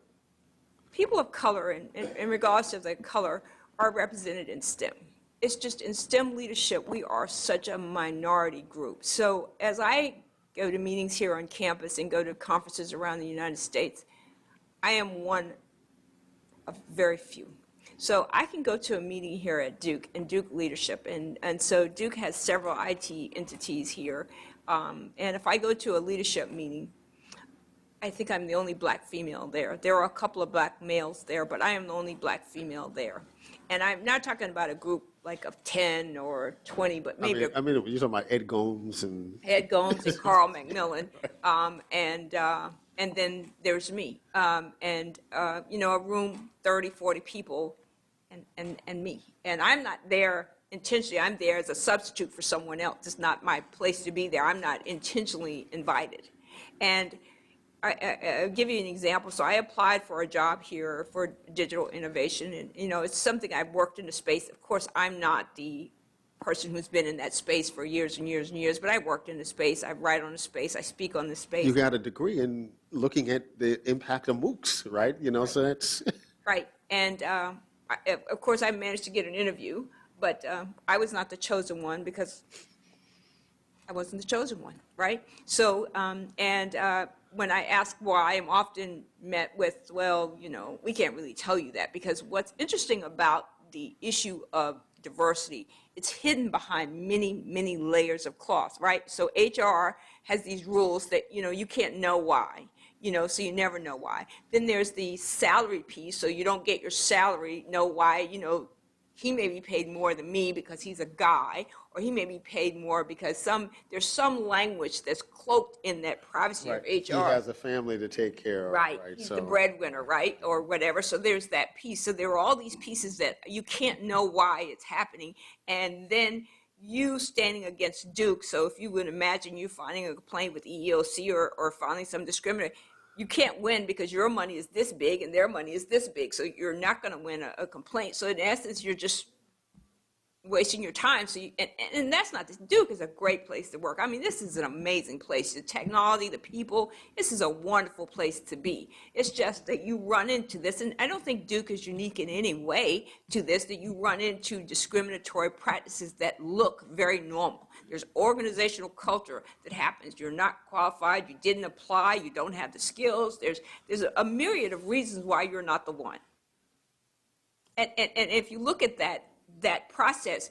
people of color, in regards to the color, are represented in STEM. It's just in STEM leadership, we are such a minority group. So as I go to meetings here on campus and go to conferences around the United States, I am one of very few. So I can go to a meeting here at Duke and Duke leadership, and so Duke has several IT entities here. And if I go to a leadership meeting, I think I'm the only black female there. There are a couple of black males there, but I am the only black female there. And I'm not talking about a group like of 10 or 20, but maybe.
I mean you're talking about Ed Gomes and.
Ed Gomes and Carl McMillan. And then there's me. A room, 30, 40 people, and me. And I'm not there intentionally. I'm there as a substitute for someone else. It's not my place to be there. I'm not intentionally invited. And I'll give you an example. So I applied for a job here for digital innovation, and it's something I've worked in the space. Of course, I'm not the person who's been in that space for years and years and years, but I worked in the space. I write on the space. I speak on the space.
You got a degree in looking at the impact of MOOCs, right? So that's
right. And of course, I managed to get an interview, but I was not the chosen one because I wasn't the chosen one, right? So when I ask why, I'm often met with, well, we can't really tell you that, because what's interesting about the issue of diversity, it's hidden behind many, many layers of cloth, right? So HR has these rules that, you can't know why, so you never know why. Then there's the salary piece, so you don't get your salary, know why, he may be paid more than me because he's a guy, or he may be paid more because there's some language that's cloaked in that privacy of HR.
He has a family to take care of.
Right. He's the breadwinner, right, or whatever. So there's that piece. So there are all these pieces that you can't know why it's happening, and then you standing against Duke. So if you would imagine you filing a complaint with EEOC or filing some discriminatory, you can't win because your money is this big and their money is this big. So you're not going to win a complaint. So in essence, you're just wasting your time. So and that's not this. Duke is a great place to work. I mean, this is an amazing place. The technology, the people, this is a wonderful place to be. It's just that you run into this, and I don't think Duke is unique in any way to this, that you run into discriminatory practices that look very normal. There's organizational culture that happens. You're not qualified, you didn't apply, you don't have the skills. There's a myriad of reasons why you're not the one. And if you look at that process,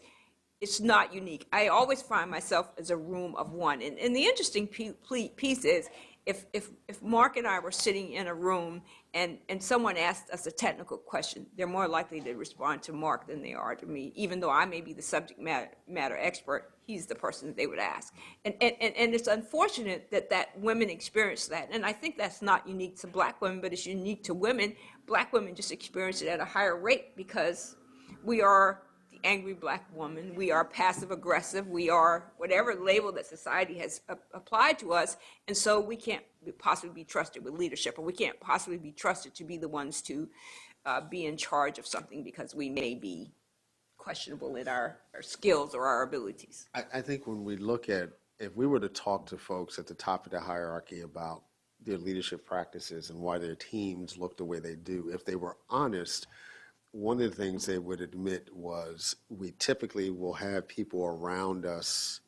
it's not unique. I always find myself as a room of one. And the interesting piece is, if Mark and I were sitting in a room and someone asked us a technical question, they're more likely to respond to Mark than they are to me. Even though I may be the subject matter expert, he's the person that they would ask. And it's unfortunate that women experience that. And I think that's not unique to Black women, but it's unique to women. Black women just experience it at a higher rate because we are the angry Black woman, we are passive aggressive, we are whatever label that society has applied to us, and so we can't possibly be trusted with leadership, or we can't possibly be trusted to be the ones to be in charge of something because we may be questionable in our skills or our abilities.
I think when we look at, if we were to talk to folks at the top of the hierarchy about their leadership practices and why their teams look the way they do, if they were honest, one of the things they would admit was we typically will have people around us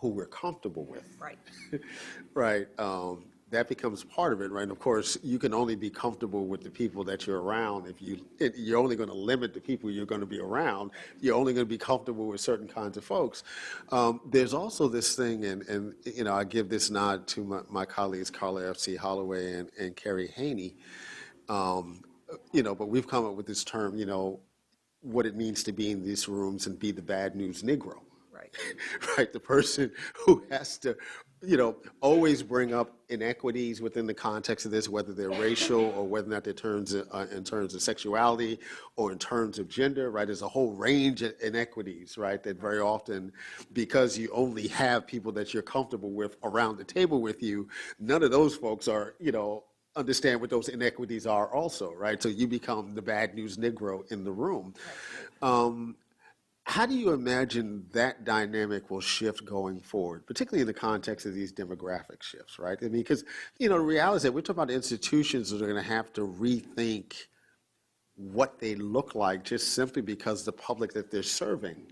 who we're comfortable with.
Right.
Right. That becomes part of it, right? And of course, you can only be comfortable with the people that you're around. If you're only going to limit the people you're going to be around, you're only going to be comfortable with certain kinds of folks. There's also this thing, and you know, I give this nod to my colleagues, Carla F.C. Holloway and Carrie Haney. You know, but we've come up with this term, you know, what it means to be in these rooms and be the bad news Negro.
Right.
Right. The person who has to, you know, always bring up inequities within the context of this, whether they're racial or whether or not they're in terms of sexuality or in terms of gender, right? There's a whole range of inequities, right? That very often, because you only have people that you're comfortable with around the table with you, none of those folks are, you know, understand what those inequities are also, right? So you become the bad news Negro in the room. How do you imagine that dynamic will shift going forward, particularly in the context of these demographic shifts, right? I mean, because, you know, the reality is that we're talking about institutions that are going to have to rethink what they look like just simply because the public that they're serving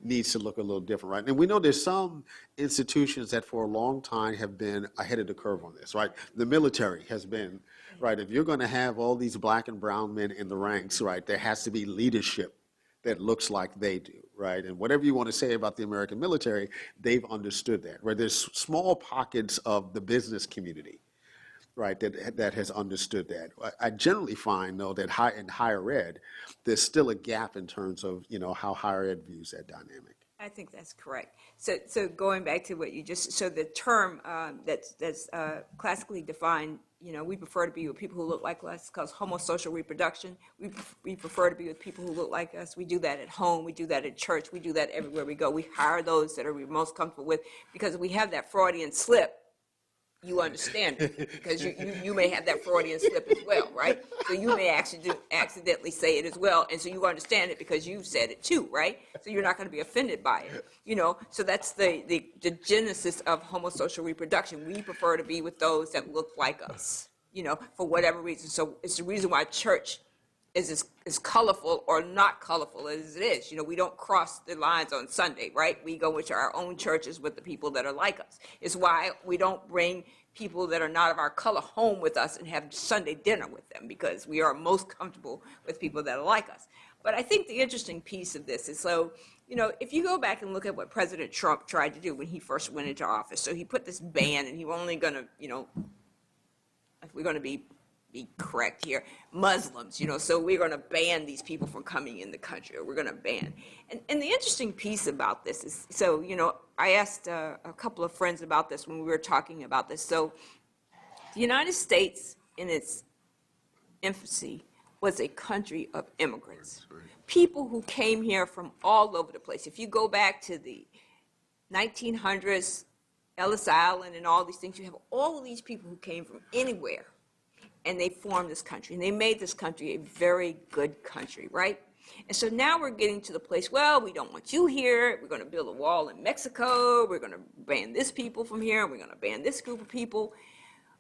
needs to look a little different, right? And we know there's some institutions that for a long time have been ahead of the curve on this, right? The military has been, right? If you're going to have all these Black and brown men in the ranks, right, there has to be leadership that looks like they do, right? And whatever you want to say about the American military, they've understood that, right? There's small pockets of the business community, right, that has understood that. I generally find, though, that in higher ed, there's still a gap in terms of, you know, how higher ed views that dynamic.
I think that's correct. So going back to what you just, so the term that's classically defined, you know, we prefer to be with people who look like us because homosocial reproduction. We prefer to be with people who look like us. We do that at home. We do that at church. We do that everywhere we go. We hire those that are we're most comfortable with because we have that Freudian slip. You understand it because you may have that Freudian slip as well, right? So you may accidentally say it as well, and so you understand it because you've said it too, right? So you're not going to be offended by it, you know. So that's the genesis of homosocial reproduction. We prefer to be with those that look like us, you know, for whatever reason. So it's the reason why church is as colorful or not colorful as it is. You know, we don't cross the lines on Sunday, right? We go into our own churches with the people that are like us. It's why we don't bring people that are not of our color home with us and have Sunday dinner with them because we are most comfortable with people that are like us. But I think the interesting piece of this is, so, you know, if you go back and look at what President Trump tried to do when he first went into office, so he put this ban and he was only going to, you know, if we're going to be correct here, Muslims, you know, so we're going to ban these people from coming in the country, or we're going to ban. And the interesting piece about this is, so, you know, I asked a couple of friends about this when we were talking about this. So the United States in its infancy was a country of immigrants, people who came here from all over the place. If you go back to the 1900s, Ellis Island and all these things, you have all of these people who came from anywhere. And they formed this country, and they made this country a very good country, right? And so now we're getting to the place, well, we don't want you here. We're going to build a wall in Mexico. We're going to ban this people from here. We're going to ban this group of people.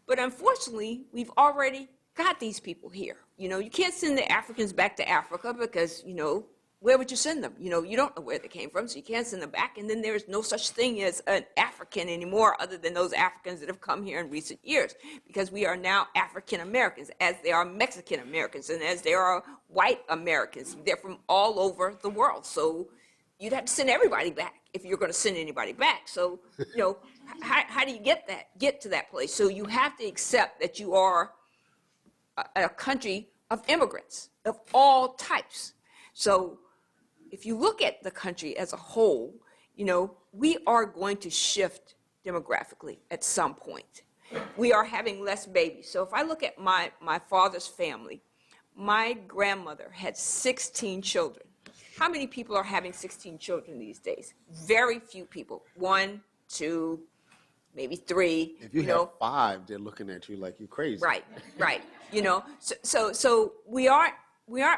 But unfortunately, we've already got these people here. You know, you can't send the Africans back to Africa because, you know, where would you send them? You know, you don't know where they came from, so you can't send them back. And then there's no such thing as an African anymore other than those Africans that have come here in recent years, because we are now African Americans, as they are Mexican Americans, and as they are white Americans. They're from all over the world. So you'd have to send everybody back if you're going to send anybody back. So, you know, how do you get to that place? So you have to accept that you are a country of immigrants of all types. So if you look at the country as a whole, you know, we are going to shift demographically at some point. We are having less babies. So if I look at my father's family, my grandmother had 16 children. How many people are having 16 children these days? Very few people. 1, 2, maybe 3.
If you have 5, they're looking at you like you're crazy.
Right. You know, so we aren't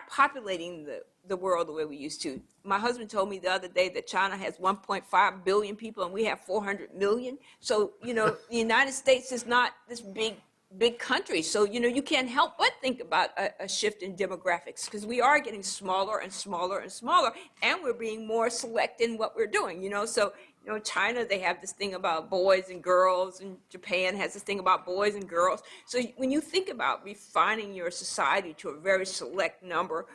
populating the world the way we used to. My husband told me the other day that China has 1.5 billion people and we have 400 million. So, you know, the United States is not this big country. So, you know, you can't help but think about a shift in demographics, because we are getting smaller and smaller and smaller, and we're being more select in what we're doing, you know. So, you know, China, they have this thing about boys and girls, and Japan has this thing about boys and girls. So when you think about refining your society to a very select number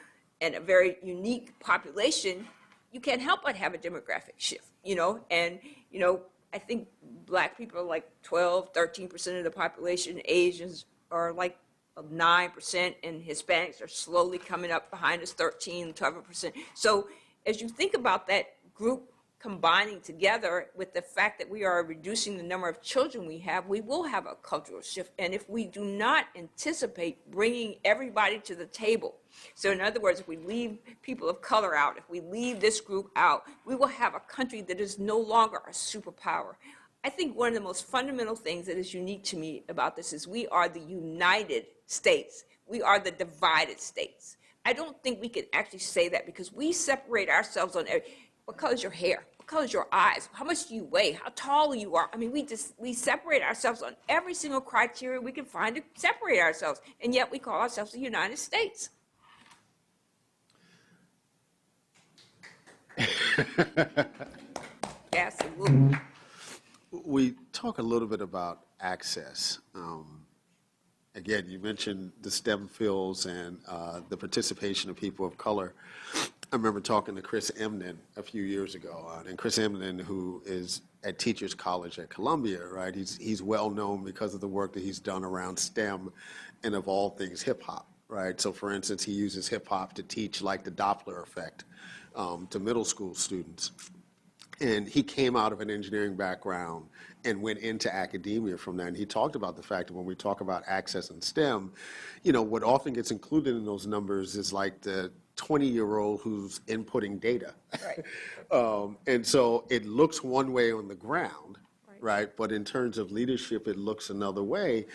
and a very unique population, you can't help but have a demographic shift, you know. And, you know, I think Black people are like 12, 13% of the population. Asians are like 9%, and Hispanics are slowly coming up behind us, 13, 12%. So as you think about that group combining together with the fact that we are reducing the number of children we have, we will have a cultural shift. And if we do not anticipate bringing everybody to the table, so in other words, if we leave people of color out, if we leave this group out, we will have a country that is no longer a superpower. I think one of the most fundamental things that is unique to me about this is we are the United States. We are the divided states. I don't think we can actually say that, because we separate ourselves on what color is your hair? What color is your eyes? How much do you weigh? How tall you are? I mean, we separate ourselves on every single criteria we can find to separate ourselves, and yet we call ourselves the United States. Absolutely.
We talk a little bit about access. Again, you mentioned the STEM fields and the participation of people of color. I remember talking to Chris Emden a few years ago, and Chris Emden, who is at Teachers College at Columbia, right? He's well known because of the work that he's done around STEM and of all things hip hop, right? So for instance, he uses hip hop to teach like the Doppler effect to middle school students. And he came out of an engineering background and went into academia from that. And he talked about the fact that when we talk about access in STEM, you know, what often gets included in those numbers is like the 20-year-old who's inputting data.
Right.
And so it looks one way on the ground, right? But in terms of leadership, it looks another way.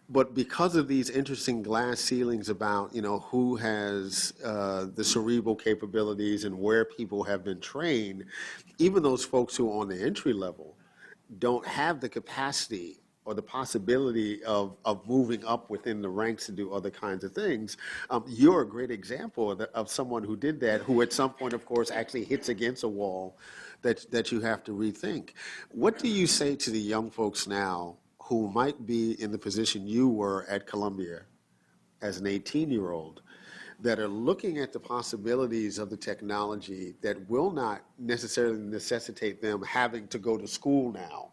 But because of these interesting glass ceilings about, you know, who has the cerebral capabilities and where people have been trained, even those folks who are on the entry level don't have the capacity or the possibility of moving up within the ranks to do other kinds of things. You're a great example of someone who did that, who at some point, of course, actually hits against a wall that you have to rethink. What do you say to the young folks now who might be in the position you were at Columbia as an 18-year-old, that are looking at the possibilities of the technology that will not necessarily necessitate them having to go to school now,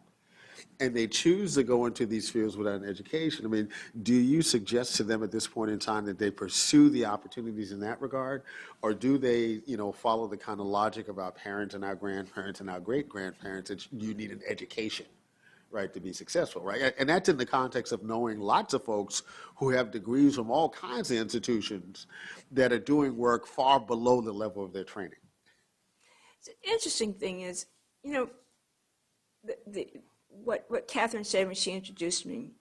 and they choose to go into these fields without an education? I mean, do you suggest to them at this point in time that they pursue the opportunities in that regard, or do they, you know, follow the kind of logic of our parents and our grandparents and our great-grandparents that you need an education, right, to be successful, right? And that's in the context of knowing lots of folks who have degrees from all kinds of institutions that are doing work far below the level of their training.
So the interesting thing is, you know, what Catherine said when she introduced me,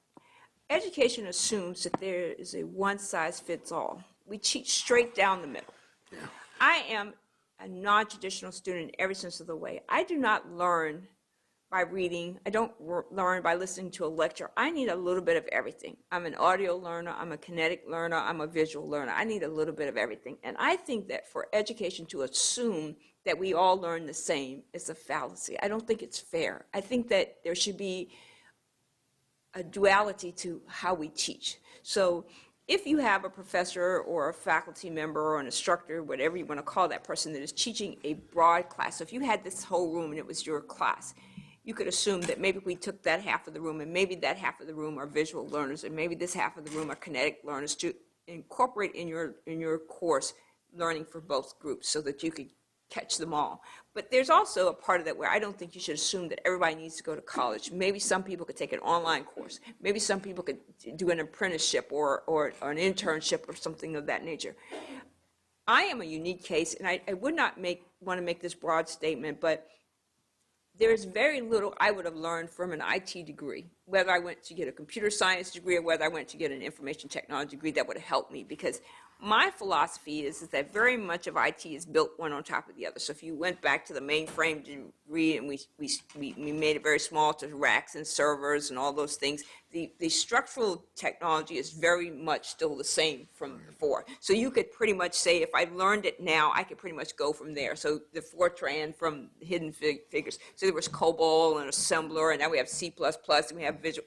education assumes that there is a one-size-fits-all. We teach straight down the middle.
Yeah.
I am a non-traditional student in every sense of the way. I do not learn by reading. I don't learn by listening to a lecture. I need a little bit of everything. I'm an audio learner. I'm a kinetic learner. I'm a visual learner. I need a little bit of everything. And I think that for education to assume that we all learn the same is a fallacy. I don't think it's fair. I think that there should be a duality to how we teach. So if you have a professor or a faculty member or an instructor, whatever you want to call that person, that is teaching a broad class, so if you had this whole room and it was your class, you could assume that maybe we took that half of the room and maybe that half of the room are visual learners and maybe this half of the room are kinetic learners, to incorporate in your course learning for both groups so that you could catch them all. But there's also a part of that where I don't think you should assume that everybody needs to go to college. Maybe some people could take an online course. Maybe some people could do an apprenticeship or an internship or something of that nature. I am a unique case, and I would not want to make this broad statement, but there's very little I would have learned from an IT degree, whether I went to get a computer science degree or whether I went to get an information technology degree, that would have helped me, because my philosophy is that very much of IT is built one on top of the other. So if you went back to the mainframe degree and we made it very small to racks and servers and all those things, the structural technology is very much still the same from before. So you could pretty much say, if I learned it now, I could pretty much go from there. So the Fortran from Hidden Figures. So there was COBOL and assembler, and now we have C++, and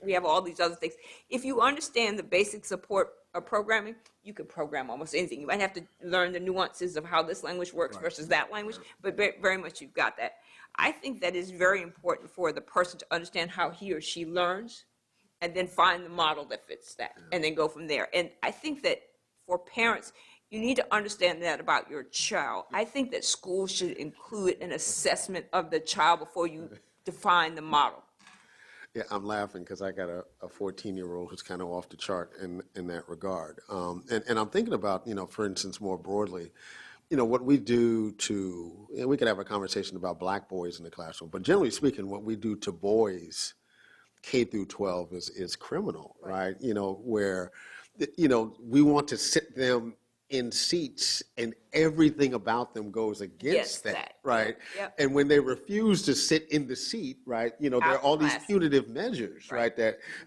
we have all these other things. If you understand the basic support of programming, you can program almost anything. You might have to learn the nuances of how this language works versus that language, but very much you've got that. I think that is very important for the person to understand how he or she learns, and then find the model that fits that, and then go from there. And I think that for parents, you need to understand that about your child. I think that schools should include an assessment of the child before you define the model.
Yeah, I'm laughing because I got a 14-year-old who's kind of off the chart in that regard. And I'm thinking about, for instance, more broadly, what we do to, we could have a conversation about black boys in the classroom, but generally speaking, what we do to boys K through 12 is criminal, right? Where, we want to sit them in seats and everything about them goes against that, right?
Yep.
And when they refuse to sit in the seat, right, there are all these punitive measures, right?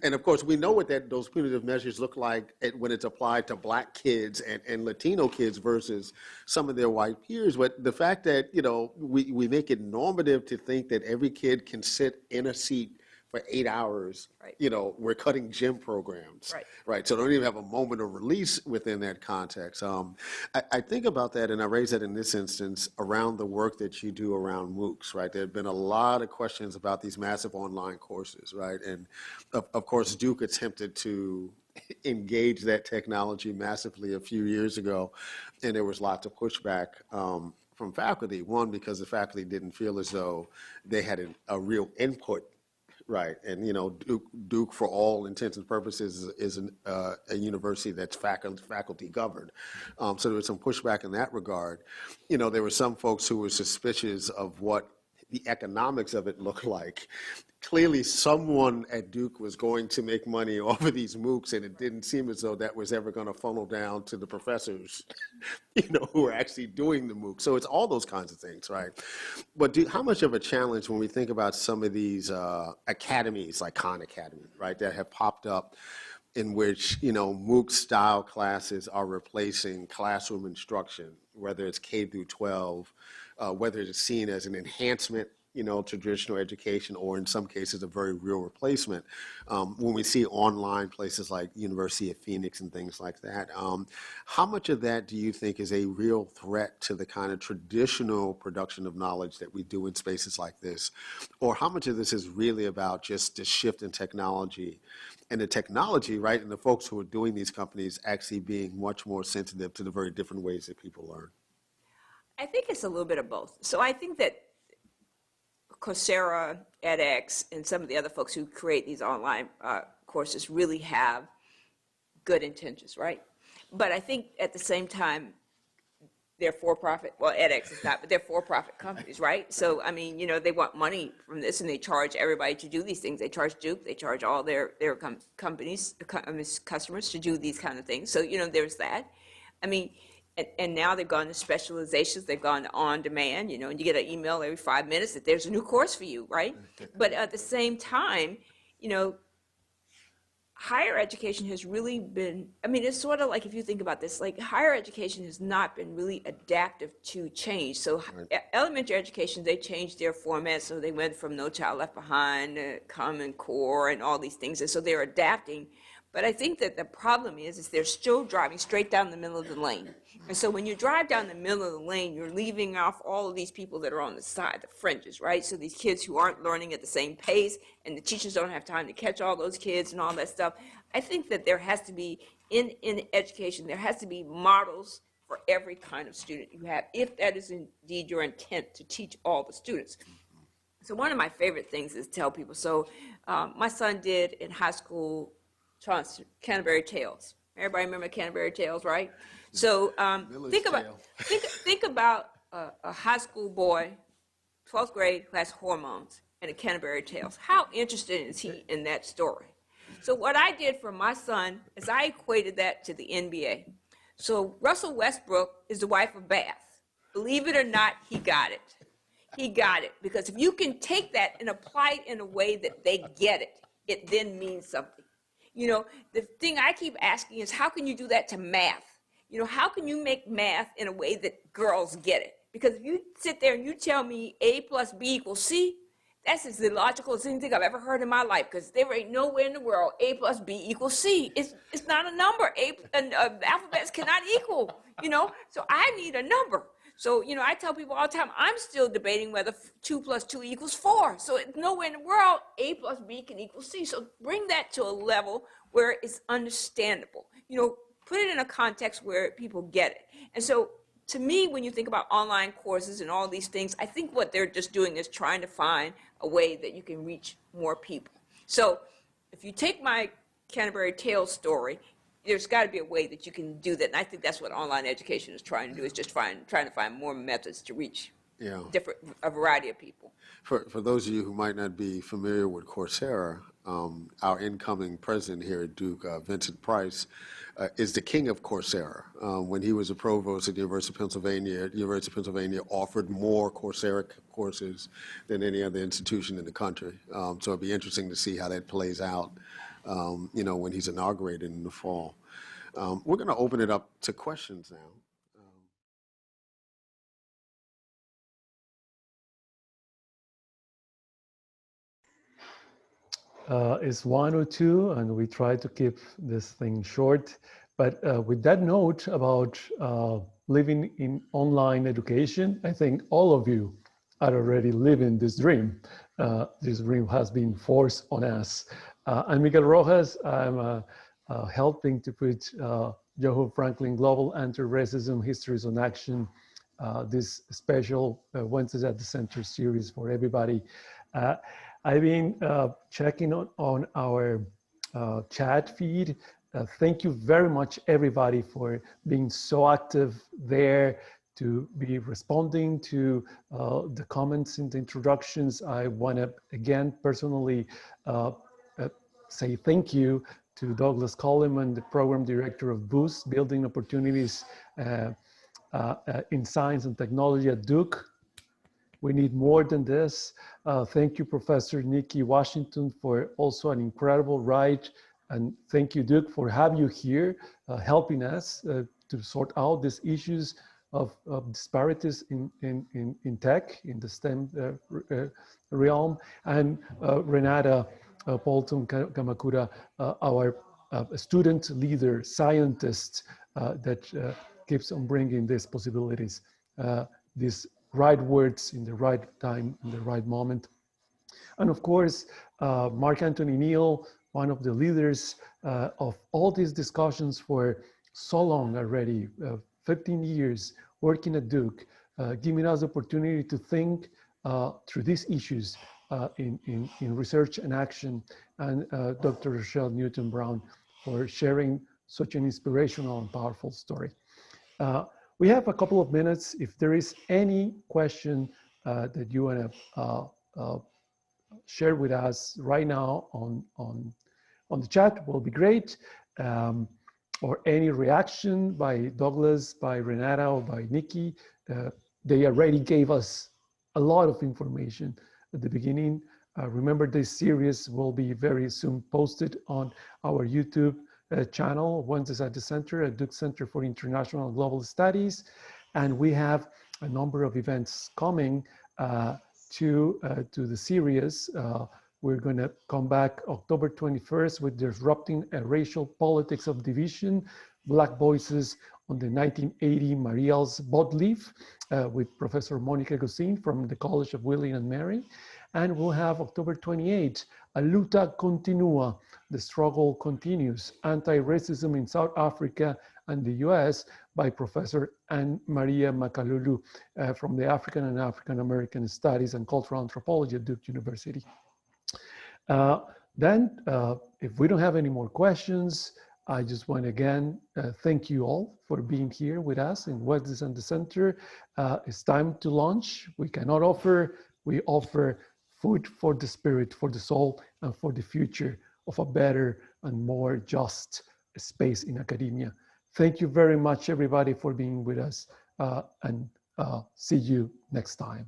And of course, we know what those punitive measures look like when it's applied to black kids and Latino kids versus some of their white peers. But the fact that, we make it normative to think that every kid can sit in a seat for 8 hours, we're cutting gym programs, right? So they don't even have a moment of release within that context. I think about that, and I raise that in this instance around the work that you do around MOOCs, right? There have been a lot of questions about these massive online courses, right? And of course, Duke attempted to engage that technology massively a few years ago, and there was lots of pushback from faculty. One, because the faculty didn't feel as though they had a real input. Right, and Duke, for all intents and purposes, is a university that's faculty governed. So there was some pushback in that regard. There were some folks who were suspicious of what the economics of it looked like. Clearly, someone at Duke was going to make money off of these MOOCs, and it didn't seem as though that was ever going to funnel down to the professors, who are actually doing the MOOC. So it's all those kinds of things, right? But how much of a challenge when we think about some of these academies, like Khan Academy, right, that have popped up, in which MOOC-style classes are replacing classroom instruction, whether it's K through 12, whether it's seen as an enhancement, traditional education, or in some cases a very real replacement. When we see online places like University of Phoenix and things like that, how much of that do you think is a real threat to the kind of traditional production of knowledge that we do in spaces like this? Or how much of this is really about just the shift in technology, and the technology, right, and the folks who are doing these companies actually being much more sensitive to the very different ways that people learn?
I think it's a little bit of both. So I think that Coursera, edX, and some of the other folks who create these online courses really have good intentions, right? But I think at the same time, they're for-profit. Well, edX is not, but they're for-profit companies, right? So, I mean, they want money from this, and they charge everybody to do these things. They charge Duke, they charge all their customers to do these kind of things. So, there's that. I mean, and now they've gone to specializations, they've gone to on demand, and you get an email every 5 minutes that there's a new course for you, right? But at the same time, higher education has really been, it's sort of like, if you think about this, like higher education has not been really adaptive to change. So elementary education, they changed their format. So they went from No Child Left Behind to Common Core and all these things. And so they're adapting. But I think that the problem is they're still driving straight down the middle of the lane. And so when you drive down the middle of the lane, you're leaving off all of these people that are on the side, the fringes, right? So these kids who aren't learning at the same pace, and the teachers don't have time to catch all those kids and all that stuff. I think that there has to be, in education, there has to be models for every kind of student you have, if that is indeed your intent to teach all the students. So one of my favorite things is tell people, my son did in high school, Canterbury Tales. Everybody remember Canterbury Tales, right? So think about a high school boy, 12th grade, who has hormones and a Canterbury Tales. How interested is he in that story? So what I did for my son is I equated that to the NBA. So Russell Westbrook is the wife of Bath. Believe it or not, he got it. He got it, because if you can take that and apply it in a way that they get it, it then means something. The thing I keep asking is, how can you do that to math? How can you make math in a way that girls get it? Because if you sit there and you tell me A plus B equals C, that's as illogical as anything I've ever heard in my life, because there ain't nowhere in the world A plus B equals C. It's not a number. Alphabets cannot equal, so I need a number. So, I tell people all the time, I'm still debating whether 2 plus 2 equals 4. So it's nowhere in the world A plus B can equal C. So bring that to a level where it's understandable. Put it in a context where people get it. And so to me, when you think about online courses and all these things, I think what they're just doing is trying to find a way that you can reach more people. So if you take my Canterbury Tales story, there's got to be a way that you can do that. And I think that's what online education is trying to do, is just trying to find more methods to reach a variety of people.
For those of you who might not be familiar with Coursera, our incoming president here at Duke, Vincent Price, is the king of Coursera. When he was a provost at the University of Pennsylvania offered more Coursera courses than any other institution in the country. So it'd be interesting to see how that plays out, when he's inaugurated in the fall. We're going to open it up to questions now.
It's 1:02, and we try to keep this thing short. But with that note about living in online education, I think all of you are already living this dream. This dream has been forced on us. I'm Miguel Rojas. I'm helping to put John Hope Franklin Global Anti-Racism Histories on Action, this special Wednesdays at the Center series for everybody. I've been checking on our chat feed. Thank you very much, everybody, for being so active there, to be responding to the comments in the introductions. I want to, again, personally say thank you to Douglas Coleman, the Program Director of BOOST, Building Opportunities in Science and Technology at Duke. We need more than this. Thank you, Professor Nicky Washington, for also an incredible ride. And thank you, Duke, for having you here, helping us to sort out these issues of disparities in tech, in the STEM realm. And Renata, Poulton, Kamamura, our student leader, scientist that keeps on bringing these possibilities, these right words in the right time, in the right moment. And of course, Mark Anthony Neal, one of the leaders of all these discussions for so long already, 15 years working at Duke, giving us the opportunity to think through these issues in research and action, and Dr. Rochelle Newton-Brown for sharing such an inspirational and powerful story. We have a couple of minutes. If there is any question that you want to share with us right now on the chat, will be great. or any reaction by Douglas, by Renata, or by Nicky. They already gave us a lot of information at the beginning. Remember, this series will be very soon posted on our YouTube channel, Wednesdays at the Center, at Duke Center for International and Global Studies. And we have a number of events coming to the series. We're going to come back October 21st with Disrupting a Racial Politics of Division, Black Voices on the 1980 Mariel's Bodleaf with Professor Monica Gossin from the College of William and Mary. And we'll have October 28th, A Luta Continua, The Struggle Continues, Anti-Racism in South Africa and the US by Professor Anne Maria Makalulu from the African and African American Studies and Cultural Anthropology at Duke University. Then, if we don't have any more questions, I just want to again thank you all for being here with us in Wednesdays at the Center. It's time to launch. We offer food for the spirit, for the soul, and for the future of a better and more just space in academia. Thank you very much, everybody, for being with us, and see you next time.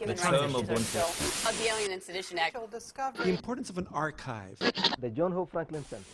The term
of the Alien and Sedition Act.
The importance of an archive.
The John Hope Franklin Center.